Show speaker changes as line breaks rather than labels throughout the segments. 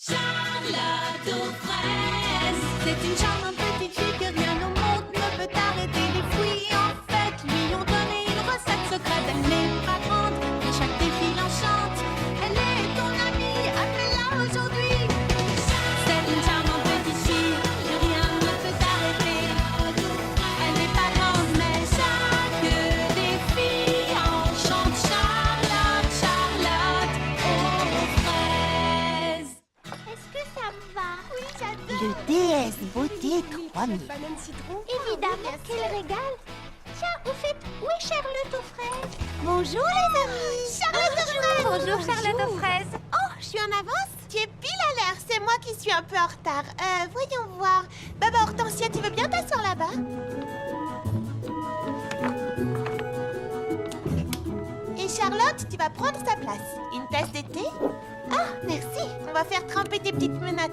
Charlotte aux fraises. C'est une charmante petite fille que rien au monde ne peut arrêter. Les fruits en fait lui ont donné une recette secrète. Elle n'est pas grande, mais chaque défi l'enchante. Elle est ton amie, appelle-la aujourd'hui. C'est une charmante petite fille que rien ne peut arrêter. Elle n'est pas grande, mais chaque défi enchante. Charlotte, Charlotte aux fraises.
Est-ce que ça me va? Oui, j'adore.
Le DS Beauté 3000.
Banane citron. Évidemment, quel régal. Tiens, au fait, où est Charlotte aux fraises?
Bonjour les amis.
Charlotte aux fraises.
Bonjour Charlotte aux fraises.
Oh, je suis en avance. Tu es pile à l'heure, c'est moi qui suis un peu en retard. Voyons voir. Baba Hortensia, tu veux bien t'asseoir là-bas? Et Charlotte, tu vas prendre sa place. Une tasse de thé? Ah, merci. On va faire tremper tes petites menottes.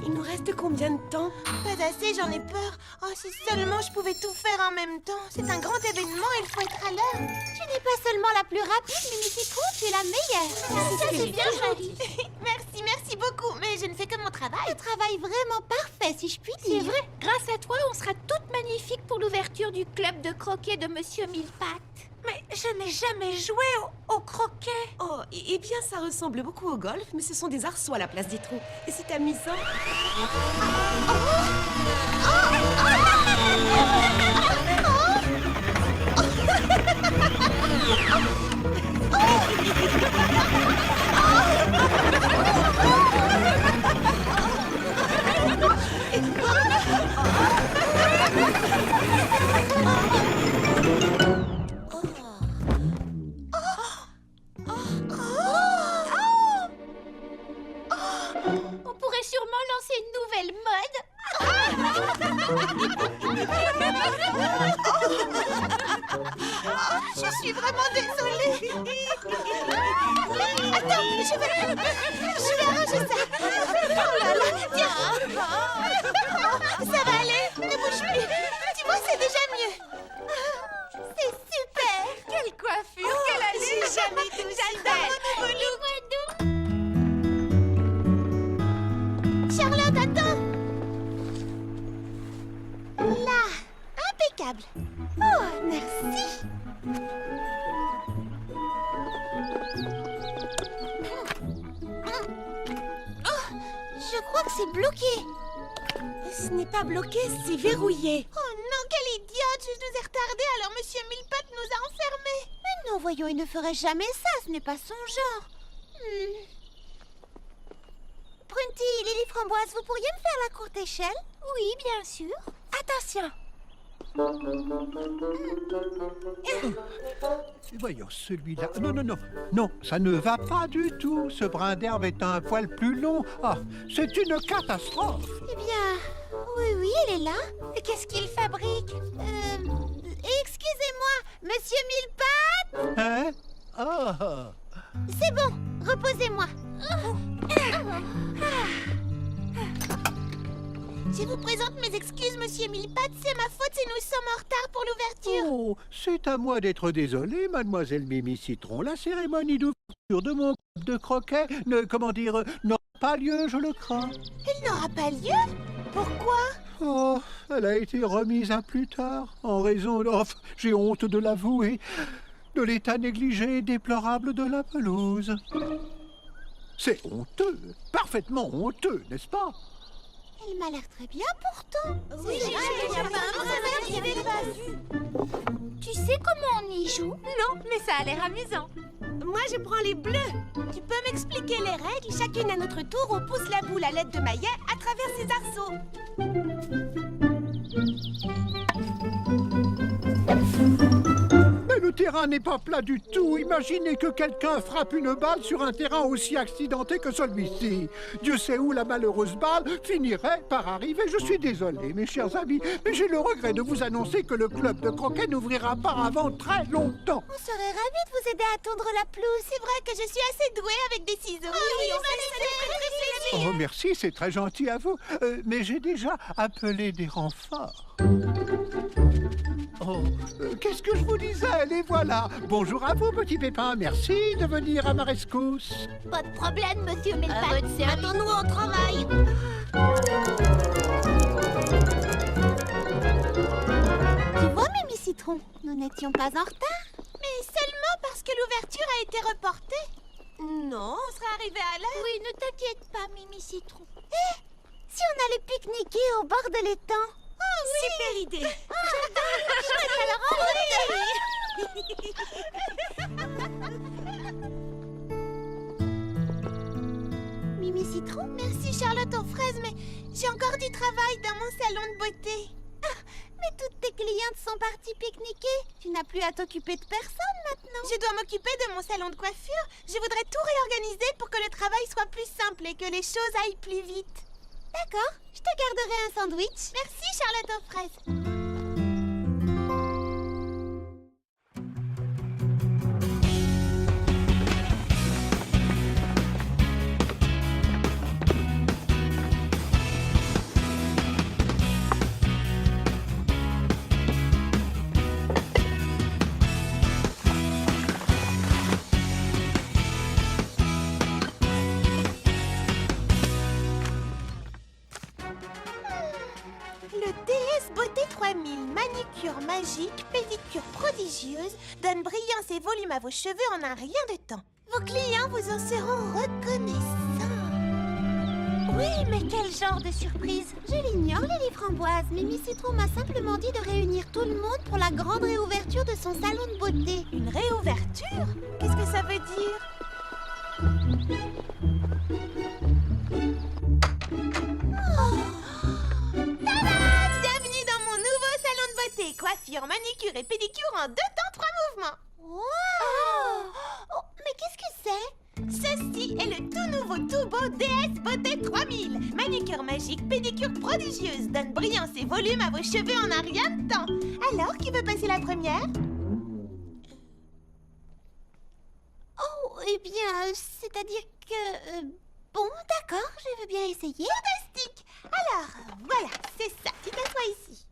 Il nous reste combien de temps?
Pas assez, j'en ai peur. Oh, si seulement je pouvais tout faire en même temps. C'est un grand événement, il faut être à l'heure. Tu n'es pas seulement la plus rapide, Mimi Citron, tu es la meilleure. Ça, c'est bien joli. Merci beaucoup. Mais je ne fais que mon travail. Un travail vraiment parfait, si je puis dire.
C'est vrai, grâce à toi, on sera toutes magnifiques pour l'ouverture du club de croquet de Monsieur Millepattes.
Mais je n'ai jamais joué au croquet.
Oh, eh bien, ça ressemble beaucoup au golf, mais ce sont des arceaux à la place des trous. Et c'est amusant.
On pourrait sûrement lancer une nouvelle mode.
Je suis vraiment désolée. Attends, je vais arranger ça. Oh là là, tiens. Ça va aller, ne bouge plus. Tu vois, c'est déjà mieux. C'est super.
Quelle coiffure, quelle allure.
J'ai jamais tout j'adore. Charlotte, attends. Là, impeccable. Oh, merci. Oh, je crois que c'est bloqué.
Ce n'est pas bloqué, c'est verrouillé.
Oh non, quelle idiote. Je nous ai retardés, alors Monsieur Millepattes nous a enfermés. Mais non, voyons, il ne ferait jamais ça. Ce n'est pas son genre. Prunty, Lily Framboise, vous pourriez me faire la courte échelle?
Oui, bien sûr.
Attention.
Voyons, celui-là... Non, ça ne va pas du tout. Ce brin d'herbe est un poil plus long. Ah, c'est une catastrophe.
Eh bien, oui, elle est là. Qu'est-ce qu'il fabrique? Excusez-moi, Monsieur Millepattes?
Hein? Ah.
C'est bon, reposez-moi. Je vous présente mes excuses, Monsieur Millepattes. C'est ma faute si nous sommes en retard pour l'ouverture.
Oh, c'est à moi d'être désolé, mademoiselle Mimi Citron. La cérémonie d'ouverture de mon club de croquet n'aura pas lieu, je le crains.
Elle n'aura pas lieu? Pourquoi?
Oh, elle a été remise à plus tard, en raison de... j'ai honte de l'avouer, de l'état négligé et déplorable de la pelouse. C'est honteux, parfaitement honteux, n'est-ce pas?
Elle m'a l'air très bien pourtant.
Oui, tu sais comment on y joue?
Non, mais ça a l'air amusant.
Moi, je prends les bleus.
Tu peux m'expliquer les règles? Chacune à notre tour, on pousse la boule à l'aide de maillet à travers ses arceaux.
Mais le terrain n'est pas plat du tout. Imaginez que quelqu'un frappe une balle sur un terrain aussi accidenté que celui-ci. Dieu sait où la malheureuse balle finirait par arriver. Je suis désolé, mes chers amis, mais j'ai le regret de vous annoncer que le club de croquet n'ouvrira pas avant très longtemps.
On serait ravis de vous aider à tondre la pelouse. C'est vrai que je suis assez douée avec des ciseaux. Oui, on sait.
Oh, merci, c'est très gentil à vous. Mais j'ai déjà appelé des renforts. Oh, qu'est-ce que je vous disais? Les voilà. Bonjour à vous, petit pépin. Merci de venir à ma rescousse.
Pas de problème, monsieur Milpac. Mettons-nous au travail.
Tu vois, Mimi Citron, nous n'étions pas en retard. Mais seulement parce que l'ouverture a été reportée.
Non, on serait arrivé à l'heure.
Oui, ne t'inquiète pas, Mimi Citron.
Si on allait pique-niquer au bord de l'étang.
Super idée.
Mimi Citron, merci Charlotte aux fraises, mais j'ai encore du travail dans mon salon de beauté. Mais toutes tes clientes sont parties pique-niquer. Tu n'as plus à t'occuper de personne maintenant. Je dois m'occuper de mon salon de coiffure. Je voudrais tout réorganiser pour que le travail soit plus simple et que les choses aillent plus vite. D'accord, je te garderai un sandwich. Merci Charlotte aux fraises. Le DS Beauté 3000, manicure magique, pédicure prodigieuse, donne brillance et volume à vos cheveux en un rien de temps. Vos clients vous en seront reconnaissants.
Oui, mais quel genre de surprise?
Je l'ignore, Lily Framboise. Mimi Citron m'a simplement dit de réunir tout le monde pour la grande réouverture de son salon de beauté.
Une réouverture? Qu'est-ce que ça veut dire?
Bienvenue dans mon nouveau salon de beauté. Coiffure, manicure et pédicure en 2 temps 3 mouvements. Wow! Oh, mais qu'est-ce que c'est? Ceci est le tout nouveau, tout beau DS Beauté 3000. Manicure magique, pédicure prodigieuse, donne brillance et volume à vos cheveux en un rien de temps. Alors, qui veut passer la première? Oh, eh bien, c'est-à-dire que... bon, d'accord, je veux bien essayer. Fantastique! Alors, voilà, c'est ça. Tu t'assois ici.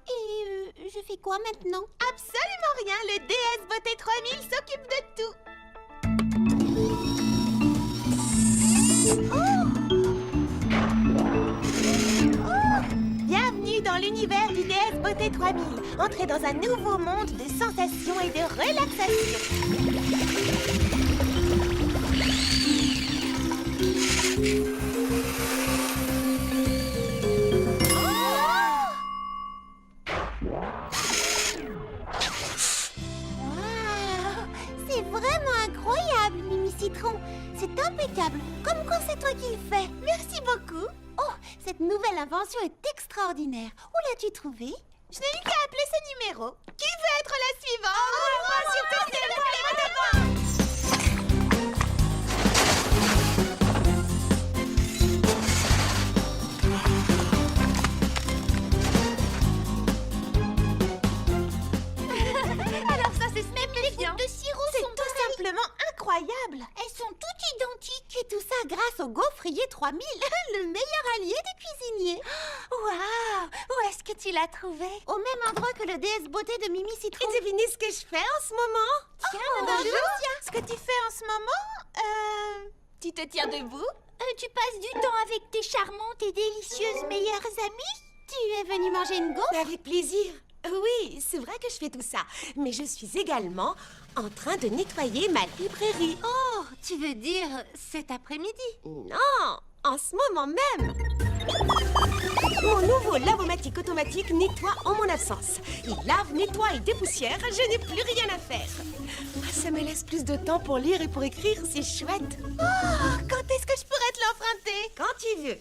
Et je fais quoi maintenant? Absolument rien. Le DS Beauté 3000 s'occupe de tout. Bienvenue dans l'univers du DS Beauté 3000. Entrez dans un nouveau monde de sensations et de relaxation. C'est vraiment incroyable, Mimi Citron. C'est impeccable, comme quand c'est toi qui le fais. Merci beaucoup. Oh, cette nouvelle invention est extraordinaire. Où l'as-tu trouvée? Je n'ai eu qu'à appeler ce numéro. Qui veut être la suivante? Moi, surtout, c'est moi.
Alors ça, c'est stupéfiant. Les gouttes de sirop
C'est
sont
tout simplement incroyable.
Elles sont toutes identiques.
Et tout ça grâce au gaufrier 3000, le meilleur allié des cuisiniers.
Waouh! Où est-ce que tu l'as trouvé?
Au même endroit que le DS Beauté de Mimi Citron.
Et devinez ce que je fais en ce moment?
Tiens, bonjour. Ce que tu fais en ce moment,
Tu te tiens debout?
Tu passes du temps avec tes charmantes et délicieuses meilleures amies?
tu es venu manger une gaufre?
Avec plaisir. Oui, c'est vrai que je fais tout ça. Mais je suis également en train de nettoyer ma librairie.
Oh, tu veux dire cet après-midi?
Non, en ce moment même. Mon nouveau lavomatique automatique nettoie en mon absence. Il lave, nettoie et dépoussière. Je n'ai plus rien à faire. Ah, ça me laisse plus de temps pour lire et pour écrire. C'est chouette.
Oh, quand est-ce que je pourrais te l'emprunter?
Quand tu veux.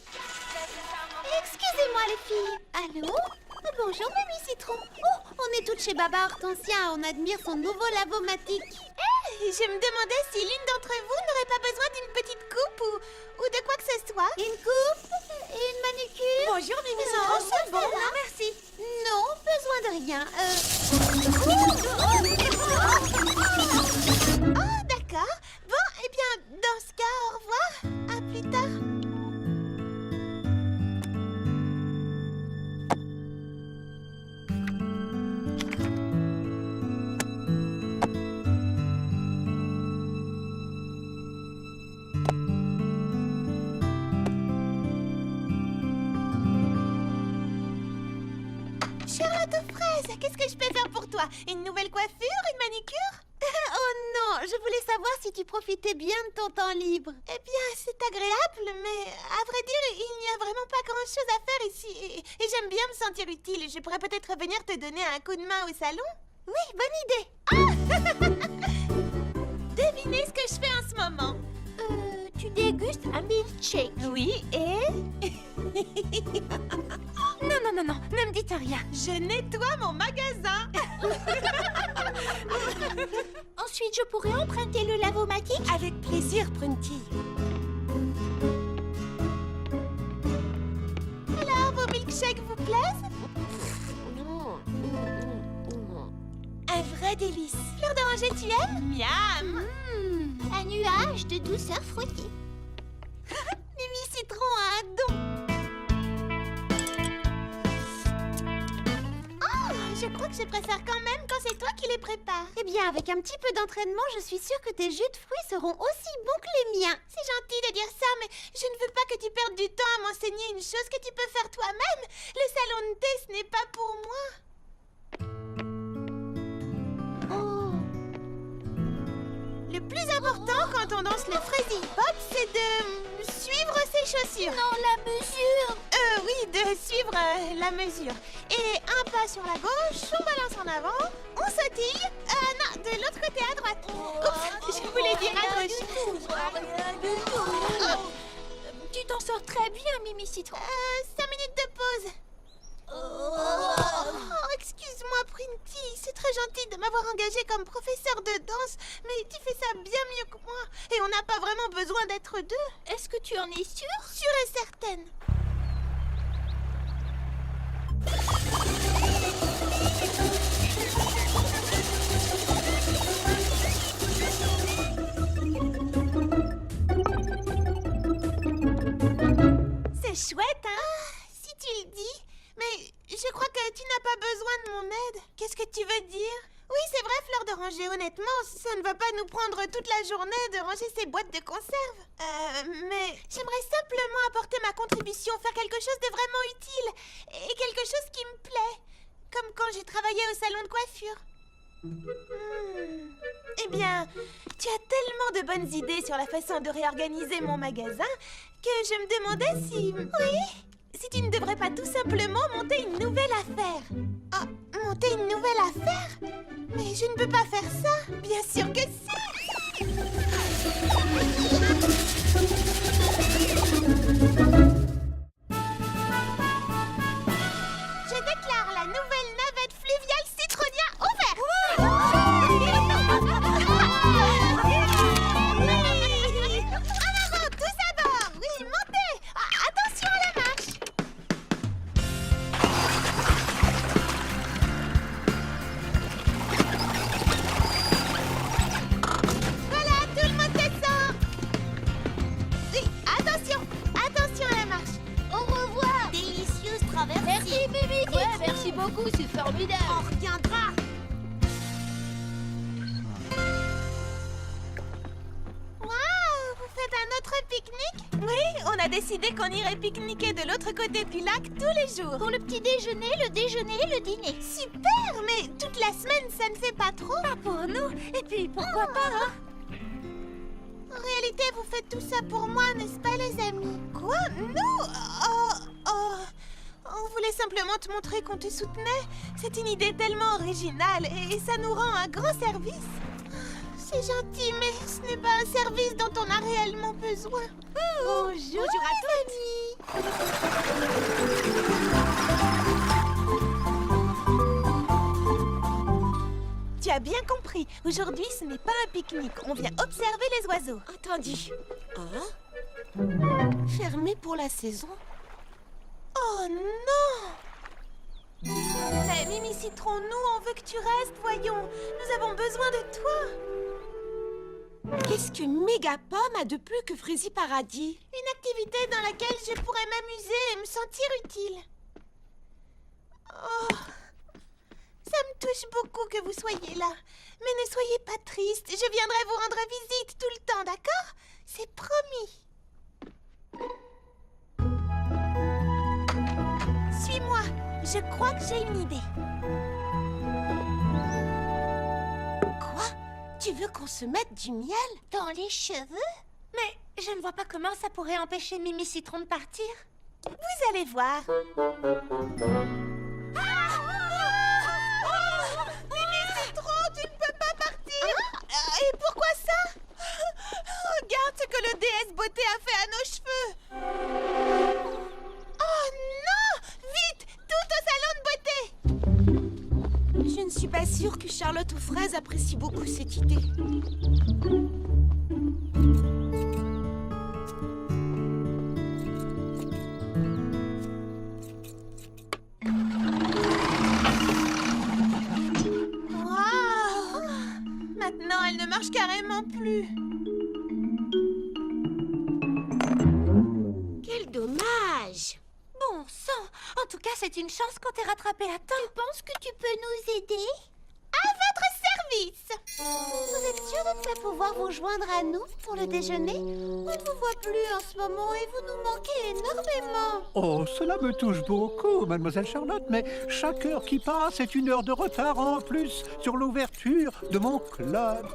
Excusez-moi les filles. Allô? Oh, bonjour Mimi Citron. Oh, on est toutes chez Baba Hortensia. On admire son nouveau lavomatique. Je me demandais si l'une d'entre vous n'aurait pas besoin d'une petite coupe ou de quoi que ce soit. Une coupe? Une manucure?
Bonjour Mimi
Non,
Citron.
c'est bon, merci. Non, besoin de rien. Oh, d'accord. Fraise, qu'est-ce que je peux faire pour toi? Une nouvelle coiffure? Une manicure? Oh non, je voulais savoir si tu profitais bien de ton temps libre. Eh bien, c'est agréable, mais à vrai dire, il n'y a vraiment pas grand-chose à faire ici. Et j'aime bien me sentir utile. Je pourrais peut-être venir te donner un coup de main au salon. Oui, bonne idée. Ah Devinez ce que je fais en ce moment.
Tu dégustes un milkshake.
Oui, et...
Non, ne me dites rien.
je nettoie mon magasin.
Ensuite, je pourrais emprunter le lavomatique.
Avec plaisir, Prunty.
Alors, vos milkshakes vous plaisent? Un vrai délice. Fleur d'oranger, tu aimes? Miam.
Un nuage de douceur fruitée.
Mimi Citron a un don. Je crois que je préfère quand même quand c'est toi qui les prépares. Eh bien, avec un petit peu d'entraînement, je suis sûre que tes jus de fruits seront aussi bons que les miens. C'est gentil de dire ça, mais je ne veux pas que tu perdes du temps à m'enseigner une chose que tu peux faire toi-même. Le salon de thé, ce n'est pas pour moi. Le plus important quand on danse le Freddy Hop, c'est de suivre ses chaussures.
Non, la mesure.
Oui, de suivre la mesure. Et un pas sur la gauche, on balance en avant, on sautille. Non, de l'autre côté à droite. Oups, je voulais dire à gauche.
Tu t'en sors très bien, Mimi Citron.
5 minutes de pause. Excuse-moi, Printy. C'est très gentil de m'avoir engagée comme professeur de danse, mais tu fais ça bien mieux que moi. Et on n'a pas vraiment besoin d'être deux.
Est-ce que tu en es sûre?
Sûre et certaine. C'est chouette, hein? Si tu le dis. Mais je crois que tu n'as pas besoin de mon aide. Qu'est-ce que tu veux dire? Oui, c'est vrai, Fleur d'oranger. Honnêtement, ça ne va pas nous prendre toute la journée de ranger ces boîtes de conserve. Mais j'aimerais simplement apporter ma contribution, faire quelque chose de vraiment utile. Et quelque chose qui me plaît. Comme quand j'ai travaillé au salon de coiffure. Eh bien, tu as tellement de bonnes idées sur la façon de réorganiser mon magasin que je me demandais si... Oui? Si tu ne devrais pas tout simplement monter une nouvelle affaire. Ah, monter une nouvelle affaire? Mais je ne peux pas faire ça. Bien sûr que si. Je déclare la nouvelle navette fluviale Citronia ouverte. En avant, tous à bord. Oui, montez. Attention à la marche. Voilà, tout le monde descend. Oui, attention, attention à la marche.
Au revoir.
Délicieuse traversée.
Merci, Mimi Citron. Ouais, merci beaucoup, c'est formidable.
On reviendra. Waouh, vous faites un autre pique-nique? Oui, on a décidé qu'on irait pique-niquer de l'autre côté du lac tous les jours.
Pour le petit déjeuner, le dîner.
Super, mais toute la semaine, ça ne fait pas trop.
Pas pour nous. Et puis, pourquoi pas, hein?
En réalité, vous faites tout ça pour moi, n'est-ce pas, les amis? Quoi? Nous? On voulait simplement te montrer qu'on te soutenait. C'est une idée tellement originale et ça nous rend un grand service. C'est gentil, mais ce n'est pas un service dont on a réellement besoin. Bonjour à tous. Tu as bien compris. Aujourd'hui, ce n'est pas un pique-nique. On vient observer les oiseaux.
Entendu. Fermé pour la saison.
Oh non! Mais Mimi Citron, nous, on veut que tu restes, voyons. Nous avons besoin de toi.
Qu'est-ce que Mégapomme a de plus que Frézy Paradis?
Une activité dans laquelle je pourrais m'amuser et me sentir utile. Oh, ça me touche beaucoup que vous soyez là. Mais ne soyez pas triste. Je viendrai vous rendre visite tout le temps, d'accord? C'est promis. Suis-moi. Je crois que j'ai une idée.
Tu veux qu'on se mette du miel
Dans les cheveux?
Mais je ne vois pas comment ça pourrait empêcher Mimi Citron de partir.
Vous allez voir. Mimi Citron, tu ne peux pas partir. Et pourquoi ça? Regarde ce que le déesse beauté a fait à nos cheveux. Oh non! Vite, tout au salon de beauté.
Je ne suis pas sûre que Charlotte aux fraises apprécie beaucoup cette idée.
Waouh! Maintenant, elle ne marche carrément plus.
Quel dommage!
Bon sang, en tout cas, c'est une chance qu'on t'ait rattrapé à temps.
Tu penses que tu peux nous aider?
À votre service.
Vous êtes sûr de ne pas pouvoir vous joindre à nous pour le déjeuner? On ne vous voit plus en ce moment et vous nous manquez énormément.
Oh, cela me touche beaucoup, mademoiselle Charlotte, mais chaque heure qui passe est une heure de retard en plus sur l'ouverture de mon club.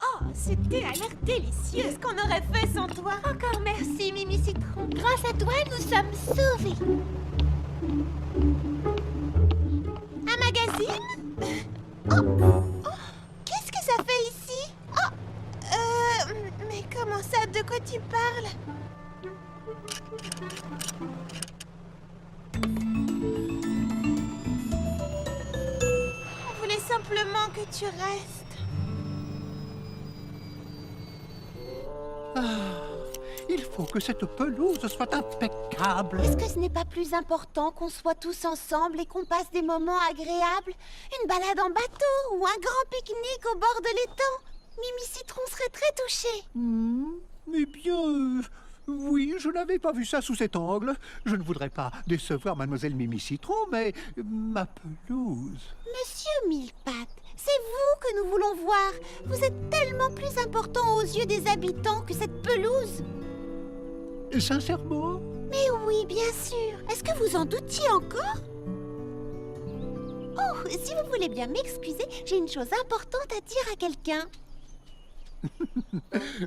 Oh, c'était à l'air délicieux!
Qu'est-ce qu'on aurait fait sans toi?
Encore merci, Mimi Citron.
Grâce à toi, nous sommes sauvés.
Un magazine? Oh, qu'est-ce que ça fait ici? Mais comment ça? De quoi tu parles? On voulait simplement que tu restes.
Il faut que cette pelouse soit impeccable.
Est-ce que ce n'est pas plus important qu'on soit tous ensemble et qu'on passe des moments agréables? Une balade en bateau ou un grand pique-nique au bord de l'étang? Mimi Citron serait très touchée.
Eh bien, oui, je n'avais pas vu ça sous cet angle. Je ne voudrais pas décevoir mademoiselle Mimi Citron, mais ma pelouse...
Monsieur Millepattes, c'est vous que nous voulons voir. Vous êtes tellement plus important aux yeux des habitants que cette pelouse.
Sincèrement?
Mais oui, bien sûr. Est-ce que vous en doutiez encore? Oh, si vous voulez bien m'excuser, j'ai une chose importante à dire à quelqu'un.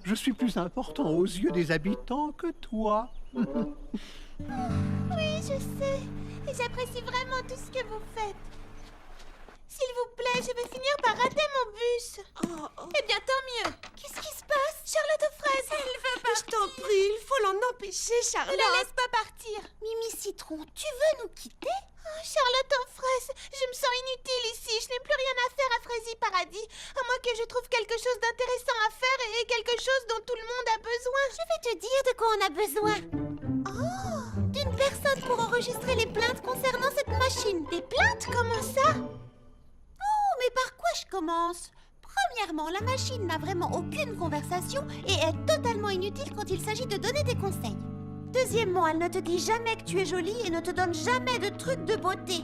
Je suis plus important aux yeux des habitants que toi.
Oui, je sais. Et j'apprécie vraiment tout ce que vous faites. S'il vous plaît, je vais finir par rater mon bus. Eh bien, tant mieux. Qu'est-ce qui se passe? Charlotte aux fraises, elle veut pas.
Je t'en prie, il faut l'en empêcher,
Ne
Charlotte!
la laisse pas partir.
Mimi Citron, tu veux nous quitter?
Oh, Charlotte aux fraises, je me sens inutile ici. Je n'ai plus rien à faire à Fraisier Paradis. À moins que je trouve quelque chose d'intéressant à faire et quelque chose dont tout le monde a besoin.
Je vais te dire de quoi on a besoin. Oh, d'une personne pour enregistrer les plaintes concernant cette machine.
Des plaintes? Comment ça?
Oh, mais par quoi je commence? Premièrement, la machine n'a vraiment aucune conversation et est totalement inutile quand il s'agit de donner des conseils. Deuxièmement, elle ne te dit jamais que tu es jolie et ne te donne jamais de trucs de beauté.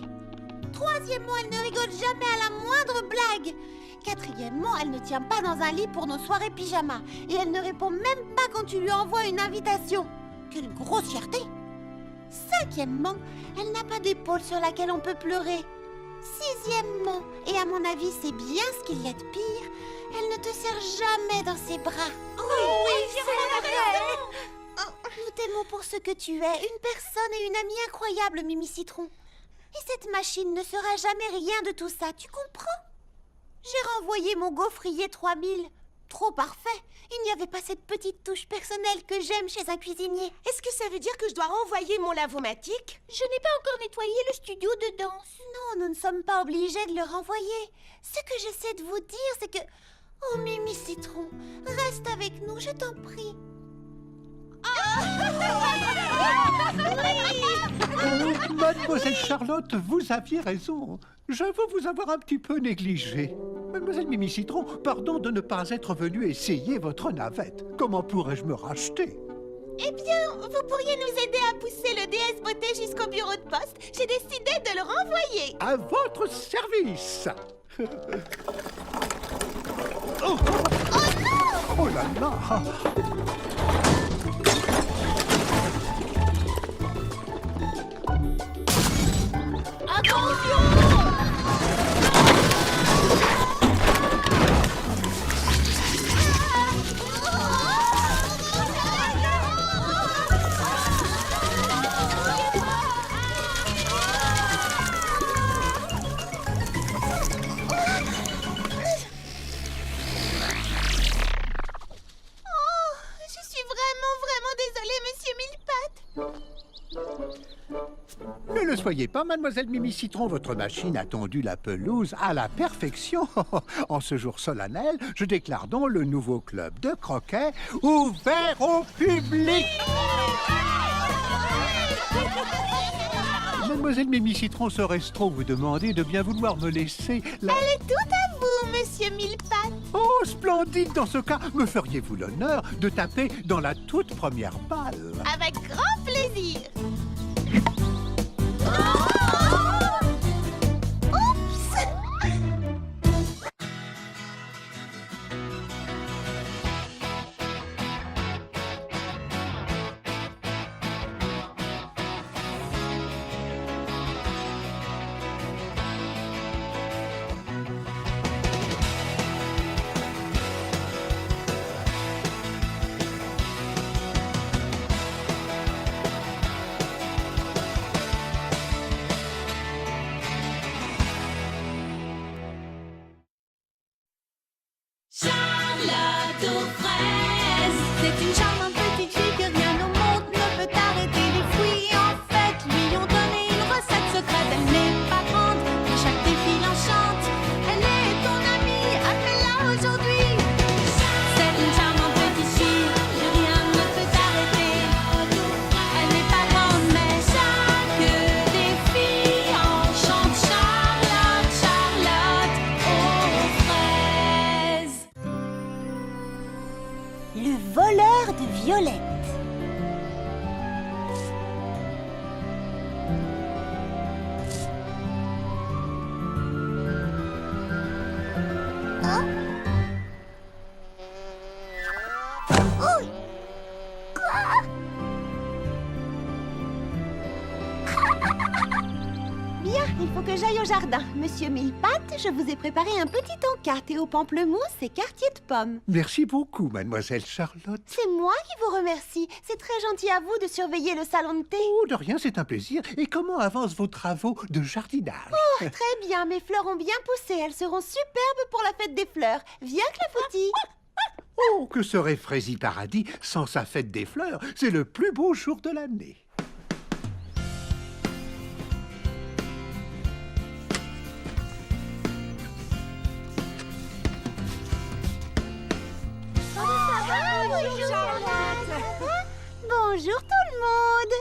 Troisièmement, elle ne rigole jamais à la moindre blague. Quatrièmement, elle ne tient pas dans un lit pour nos soirées pyjama et elle ne répond même pas quand tu lui envoies une invitation. Quelle grossièreté! Cinquièmement, elle n'a pas d'épaule sur laquelle on peut pleurer. Sixièmement, et à mon avis c'est bien ce qu'il y a de pire, elle ne te serre jamais dans ses bras. Nous t'aimons pour ce que tu es, une personne et une amie incroyable, Mimi Citron. Et cette machine ne sera jamais rien de tout ça, tu comprends? J'ai renvoyé mon gaufrier 3000. Trop parfait. Il n'y avait pas cette petite touche personnelle que j'aime chez un cuisinier.
Est-ce que ça veut dire que je dois renvoyer mon lavomatique?
Je n'ai pas encore nettoyé le studio de danse. Non, nous ne sommes pas obligés de le renvoyer. Ce que j'essaie de vous dire, c'est que... Oh, Mimi Citron, reste avec nous, je t'en prie.
Mademoiselle Charlotte, vous aviez raison. J'avoue vous avoir un petit peu négligé. Mademoiselle Mimi Citron, pardon de ne pas être venue essayer votre navette. Comment pourrais-je me racheter?
Eh bien, vous pourriez nous aider à pousser le déesse beauté jusqu'au bureau de poste. J'ai décidé de le renvoyer.
À votre service. Oh, oh là là.
Attention!
soyez pas, mademoiselle Mimi Citron, votre machine a tondu la pelouse à la perfection. En ce jour solennel, je déclare donc le nouveau club de croquet ouvert au public. Mademoiselle Mimi Citron, serait-ce trop vous demander de bien vouloir me laisser la...
Elle est tout à vous, monsieur Millepattes.
Oh, splendide! Dans ce cas, me feriez-vous l'honneur de taper dans la toute première balle?
Avec grand plaisir. Oups!
Charlotte aux fraises, c'est une charmante petite fille que rien au monde ne peut arrêter. Les fruits en fait lui ont donné une recette secrète. Elle n'est pas grande, mais chaque défi l'enchante. Elle est ton amie, appelle-la aujourd'hui. C'est une charmante petite fille que rien ne peut arrêter. Elle n'est pas grande, mais chaque défi enchante. Charlotte, Charlotte aux fraises.
Le voleur de violettes. Bien, il faut que j'aille au jardin. Monsieur Millepattes, je vous ai préparé un petit encas, thé au pamplemousse et quartier de pommes.
Merci beaucoup, mademoiselle Charlotte.
C'est moi qui vous remercie. C'est très gentil à vous de surveiller le salon de thé.
Oh, de rien, c'est un plaisir. Et comment avancent vos travaux de jardinage?
Très bien, mes fleurs ont bien poussé. Elles seront superbes pour la fête des fleurs. Viens, Clafoutis.
Oh, que serait Fraisi Paradis sans sa fête des fleurs? C'est le plus beau jour de l'année.
Bonjour tout le monde.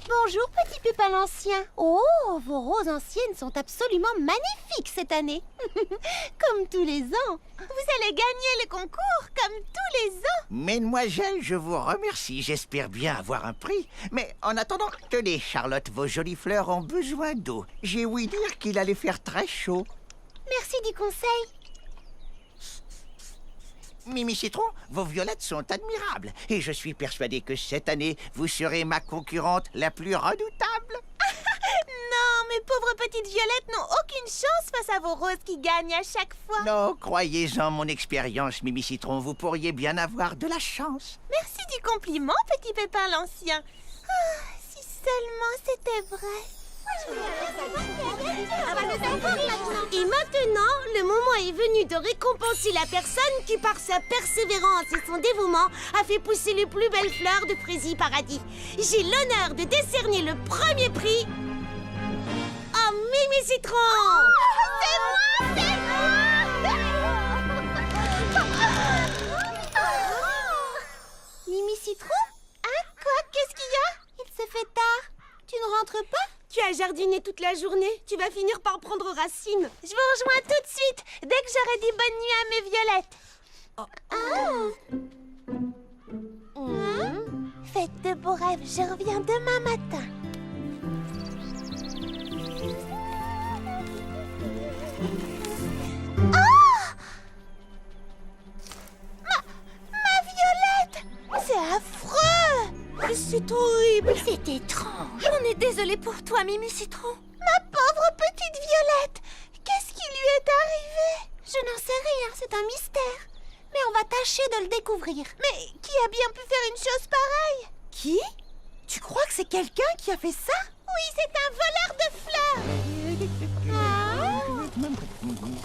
Bonjour petit Pépin l'Ancien. Oh, vos roses anciennes sont absolument magnifiques cette année. Comme tous les ans.
Vous allez gagner le concours comme tous les ans.
Mesdemoiselles, je vous remercie. J'espère bien avoir un prix. Mais en attendant, tenez, Charlotte, vos jolies fleurs ont besoin d'eau. J'ai ouï dire qu'il allait faire très chaud.
Merci du conseil.
Mimi Citron, vos violettes sont admirables. Et je suis persuadé que cette année, vous serez ma concurrente la plus redoutable.
Non, mes pauvres petites violettes n'ont aucune chance face à vos roses qui gagnent à chaque fois.
Non, croyez-en mon expérience, Mimi Citron. Vous pourriez bien avoir de la chance.
Merci du compliment, petit Pépin l'Ancien. Ah, si seulement c'était vrai.
Et maintenant, le moment est venu de récompenser la personne qui, par sa persévérance et son dévouement, a fait pousser les plus belles fleurs de Fraisi Paradis. J'ai l'honneur de décerner le premier prix à Mimi Citron.
Mimi Citron? Hein? Quoi? Qu'est-ce qu'il y a? Il se fait tard. Tu ne rentres pas?
Tu as jardiné toute la journée. Tu vas finir par prendre racine.
Je vous rejoins tout de suite, dès que j'aurai dit bonne nuit à mes violettes.
Faites de beaux rêves. Je reviens demain matin.
Ma violette! C'est affreux!
C'est horrible.
C'est étrange.
On est désolé pour toi, Mimi Citron. Ma pauvre petite violette! Qu'est-ce qui lui est arrivé?
Je n'en sais rien. C'est un mystère. Mais on va tâcher de le découvrir.
Mais qui a bien pu faire une chose pareille?
Qui? Tu crois que c'est quelqu'un qui a fait ça?
Oui, c'est un voleur de fleurs!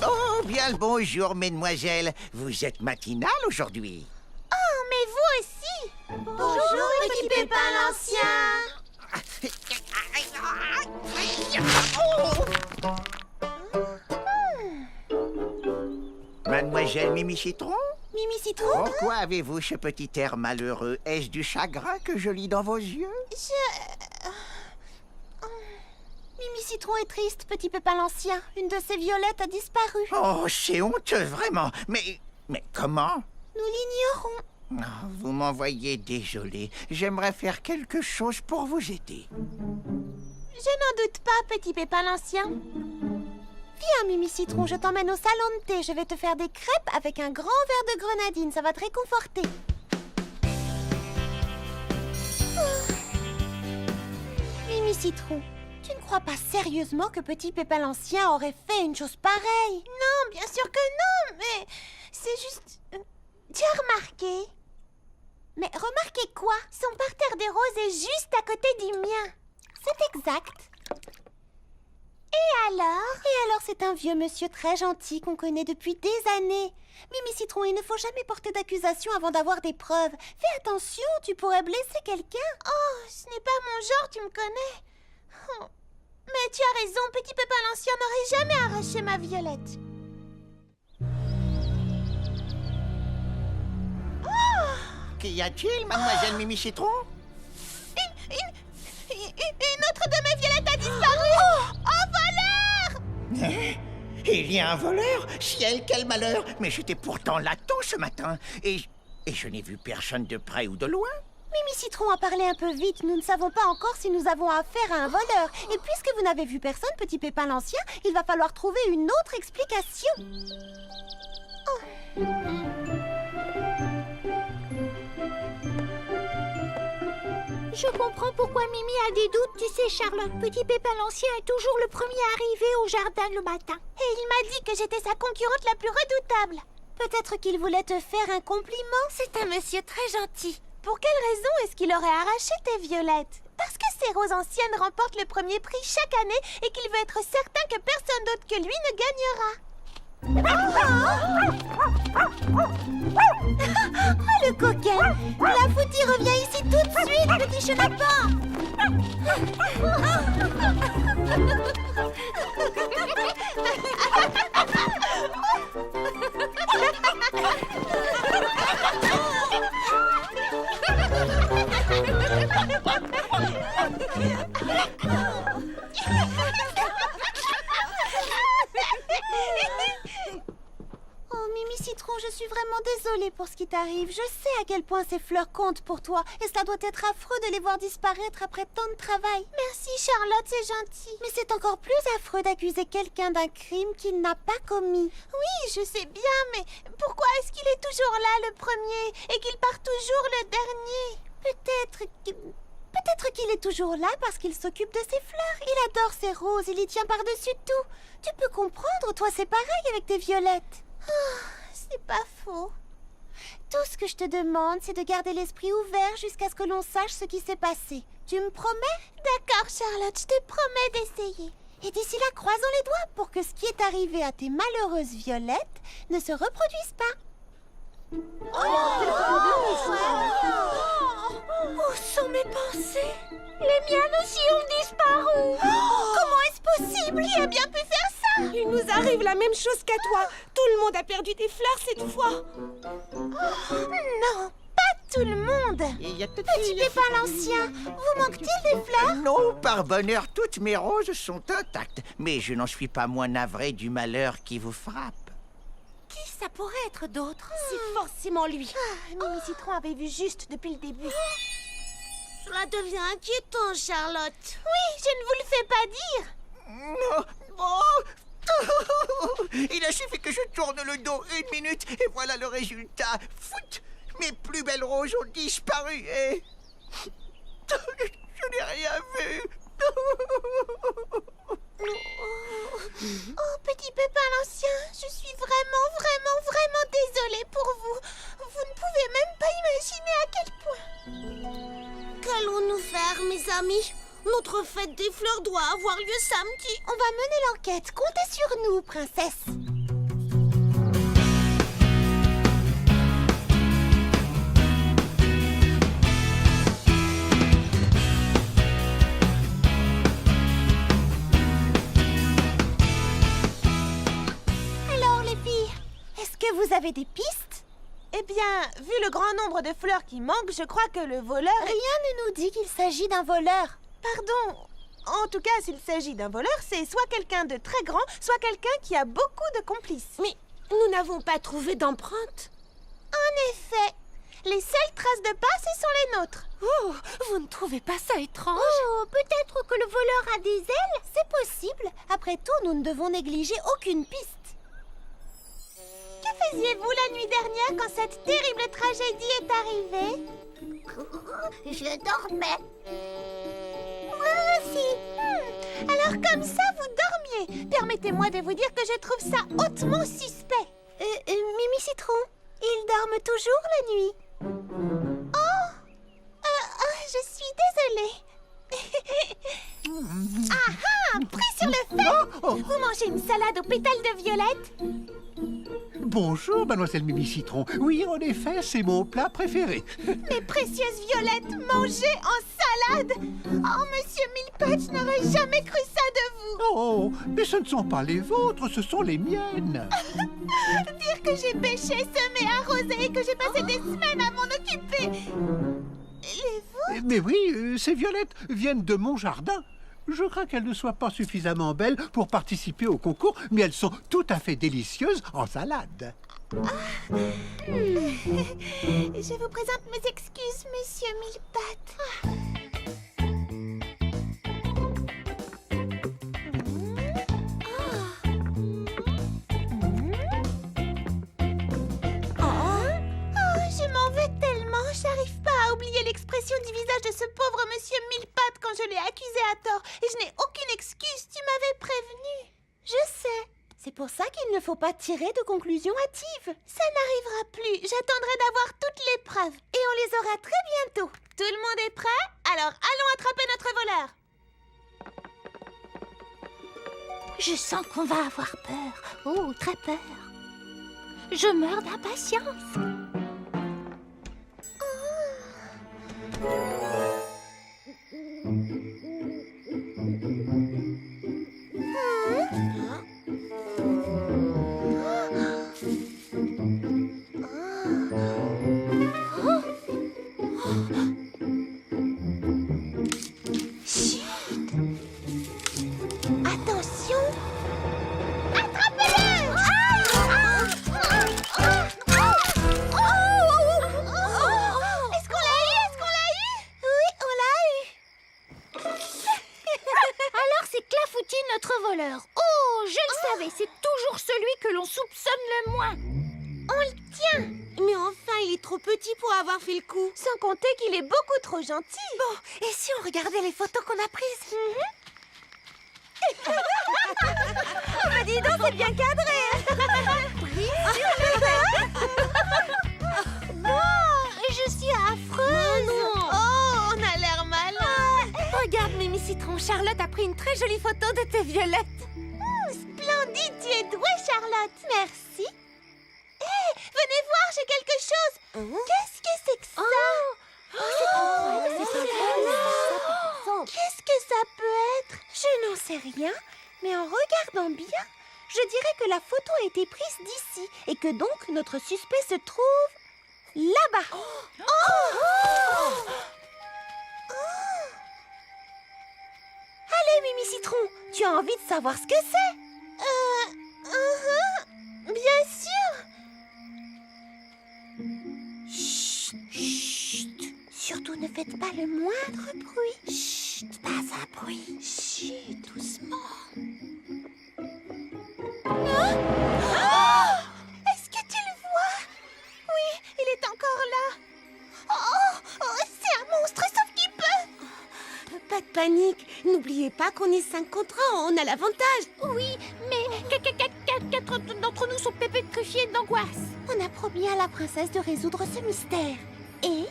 Oh, bien le bonjour, mesdemoiselles. Vous êtes matinale aujourd'hui.
Oh, mais vous aussi!
Bonjour, petit Pépin l'Ancien.
Mademoiselle Mimi Citron,
Mimi Citron?
pourquoi avez-vous ce petit air malheureux? Est-ce du chagrin que je lis dans vos yeux?
Mimi Citron est triste, petit Pépin l'Ancien. Une de ses violettes a disparu.
Oh, c'est honteux, vraiment. Mais comment?
Nous l'ignorons.
Oh, vous m'envoyez désolé. J'aimerais faire quelque chose pour vous aider.
Je n'en doute pas, petit Pépin l'Ancien. Viens, Mimi Citron, je t'emmène au salon de thé. Je vais te faire des crêpes avec un grand verre de grenadine. Ça va te réconforter. Oh. Mimi Citron, tu ne crois pas sérieusement que petit Pépin l'Ancien aurait fait une chose pareille? Non, bien sûr que non, mais c'est juste... Tu as remarqué? Mais remarquez quoi? Son parterre des roses est juste à côté du mien. C'est exact. Et alors, c'est un vieux monsieur très gentil qu'on connaît depuis des années. Mimi Citron, il ne faut jamais porter d'accusation avant d'avoir des preuves. Fais attention, tu pourrais blesser quelqu'un. Oh, ce n'est pas mon genre, tu me connais. Oh. Mais tu as raison, petit Pépin l'Ancien n'aurait jamais arraché ma violette.
Qu'y a-t-il, mademoiselle Mimi Citron?
Une autre de mes violettes a disparu. Oh, voleur!
Il y a un voleur? Ciel, quel malheur! Mais j'étais pourtant là tôt ce matin. Et je n'ai vu personne de près ou de loin.
Mimi Citron a parlé un peu vite. Nous ne savons pas encore si nous avons affaire à un voleur. Et puisque vous n'avez vu personne, petit Pépin l'Ancien, il va falloir trouver une autre explication. Oh.
Je comprends pourquoi Mimi a des doutes, tu sais, Charlotte. Petit Pépin l'Ancien est toujours le premier arrivé au jardin le matin.
Et il m'a dit que j'étais sa concurrente la plus redoutable. Peut-être qu'il voulait te faire un compliment. C'est un monsieur très gentil. Pour quelle raison est-ce qu'il aurait arraché tes violettes? Parce que ces roses anciennes remportent le premier prix chaque année et qu'il veut être certain que personne d'autre que lui ne gagnera. Oh, le coquin! La Foutie revient ici tout de suite, petit chenapan! Oh, Mimi Citron, je suis vraiment désolée pour ce qui t'arrive. Je sais à quel point ces fleurs comptent pour toi. Et cela doit être affreux de les voir disparaître après tant de travail. Merci, Charlotte, c'est gentil. Mais c'est encore plus affreux d'accuser quelqu'un d'un crime qu'il n'a pas commis. Oui, je sais bien, mais pourquoi est-ce qu'il est toujours là, le premier, et qu'il part toujours le dernier? Peut-être qu'il est toujours là parce qu'il s'occupe de ses fleurs. Il adore ses roses, il y tient par-dessus tout. Tu peux comprendre, toi c'est pareil avec tes violettes. Oh, c'est pas faux. Tout ce que je te demande, c'est de garder l'esprit ouvert jusqu'à ce que l'on sache ce qui s'est passé. Tu me promets? D'accord, Charlotte, je te promets d'essayer. Et d'ici là, croisons les doigts pour que ce qui est arrivé à tes malheureuses violettes ne se reproduise pas. Où sont mes pensées? Les miennes aussi ont disparu. Comment est-ce possible? Qui a bien pu faire ça?
Il nous arrive la même chose qu'à toi. Tout le monde a perdu des fleurs cette fois.
Non, pas tout le monde. Petit Pépin l'Ancien, vous manque-t-il des fleurs?
Non, par bonheur, toutes mes roses sont intactes. Mais je n'en suis pas moins navré du malheur qui vous frappe.
Qui ça pourrait être d'autre?
C'est forcément lui.
Mimi Citron avait vu juste depuis le début.
Cela devient inquiétant, Charlotte.
Oui, je ne vous le fais pas dire.
Non. Oh. Il a suffi que je tourne le dos 1 minute et voilà le résultat. Fout! Mes plus belles roses ont disparu et... Je n'ai rien vu.
Oh, petit Pépin l'Ancien, je suis vraiment désolée pour vous. Vous ne pouvez même pas imaginer à quel point.
Qu'allons-nous faire, mes amis? Notre fête des fleurs doit avoir lieu samedi.
On va mener l'enquête. Comptez sur nous, princesse.
Vous avez des pistes? Eh bien, vu le grand nombre de fleurs qui manquent, je crois que le voleur...
Rien ne nous dit qu'il s'agit d'un voleur.
Pardon. En tout cas, s'il s'agit d'un voleur, c'est soit quelqu'un de très grand, soit quelqu'un qui a beaucoup de complices.
Mais nous n'avons pas trouvé d'empreinte.
En effet, les seules traces de pas, ce sont les nôtres.
Oh, vous ne trouvez pas ça étrange?
Oh, peut-être que le voleur a des ailes?
C'est possible. Après tout, nous ne devons négliger aucune piste.
Que faisiez-vous la nuit dernière quand cette terrible tragédie est arrivée?
Je dormais.
Moi aussi. Alors comme ça, vous dormiez. Permettez-moi de vous dire que je trouve ça hautement suspect.
Mimi Citron, ils dorment toujours la nuit.
Je suis désolée. Pris sur le fait. Vous mangez une salade aux pétales de violette?
Bonjour, mademoiselle Mimi Citron. Oui, en effet, c'est mon plat préféré.
Mes précieuses violettes mangées en salade. Oh, monsieur Mille-Pattes, je n'aurais jamais cru ça de vous.
Oh, mais ce ne sont pas les vôtres, ce sont les miennes.
Dire que j'ai pêché, semé, arrosé et que j'ai passé des semaines à m'en occuper. Les vôtres?
Mais oui, ces violettes viennent de mon jardin. Je crains qu'elles ne soient pas suffisamment belles pour participer au concours, mais elles sont tout à fait délicieuses en salade.
Je vous présente mes excuses, monsieur Mille-Pattes. Je m'en vais tellement, j'arrive pas à oublier l'expression du visage de ce pauvre monsieur Mille-Pattes quand je l'ai accusé à tort. Et je n'ai aucune excuse, tu m'avais prévenu.
Je sais. C'est pour ça qu'il ne faut pas tirer de conclusions hâtives.
Ça n'arrivera plus, j'attendrai d'avoir toutes les preuves. Et on les aura très bientôt. Tout le monde est prêt? Alors allons attraper notre voleur.
Je sens qu'on va avoir peur. Oh, très peur. Je meurs d'impatience.
Attention! Est-ce qu'on l'a eu? Est-ce qu'on l'a eu?
Oui, on l'a eu.
Alors c'est Clafoutis, notre voleur. Oh, je le savais, c'est toujours celui que l'on soupçonne le moins.
On le tient!
Mais enfin, il est trop petit pour avoir fait le coup.
Sans compter qu'il est beaucoup trop gentil.
Bon, et si on regardait les photos qu'on a prises?
Mais dis donc, c'est bien cadré!
Je suis affreuse.
Oh, on a l'air malin!
Regarde, Mimi Citron, Charlotte a pris une très jolie photo de tes violettes.
Splendide, tu es douée, Charlotte! Merci! Hé, venez voir, j'ai quelque chose! Qu'est-ce que c'est que ça? Qu'est-ce que ça peut être?
Je n'en sais rien, mais en regardant bien, je dirais que la photo a été prise d'ici et que donc notre suspect se trouve là-bas. Allez, Mimi Citron, tu as envie de savoir ce que c'est?
Bien sûr!
Chut, surtout ne faites pas le moindre bruit. Chut, pas un bruit. Chut, doucement.
Est-ce que tu le vois? Oui, il est encore là. C'est un monstre, sauf qu'il peut.
Pas de panique. N'oubliez pas qu'on est 5 contre 1, on a l'avantage.
Oui, mais quatre d'entre nous sont pétrifiés d'angoisse.
On a promis à la princesse de résoudre ce mystère. Et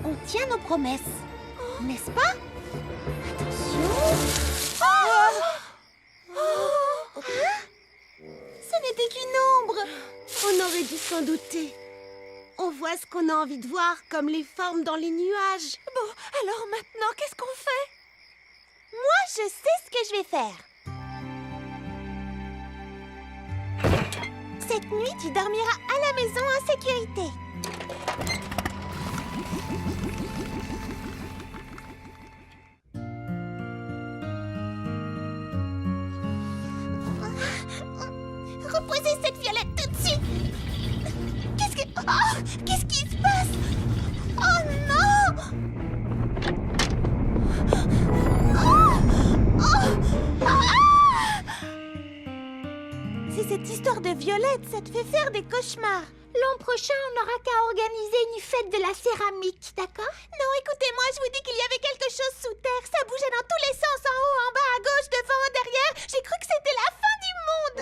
on tient nos promesses. N'est-ce pas? Attention.
Ce n'était qu'une ombre.
On aurait dû s'en douter. On voit ce qu'on a envie de voir, comme les formes dans les nuages.
Bon, alors maintenant, qu'est-ce qu'on fait? Moi, je sais ce que je vais faire. Cette nuit, tu dormiras à la maison en sécurité. Reposez cette violette tout de suite. Qu'est-ce qui se passe? Oh non! C'est cette histoire de violette, ça te fait faire des cauchemars.
L'an prochain, on n'aura qu'à organiser une fête de la céramique, d'accord?
Non, écoutez-moi, je vous dis qu'il y avait quelque chose sous terre. Ça bougeait dans tous les sens, en haut, en bas, à gauche, devant, derrière. J'ai cru que c'était la fin du monde.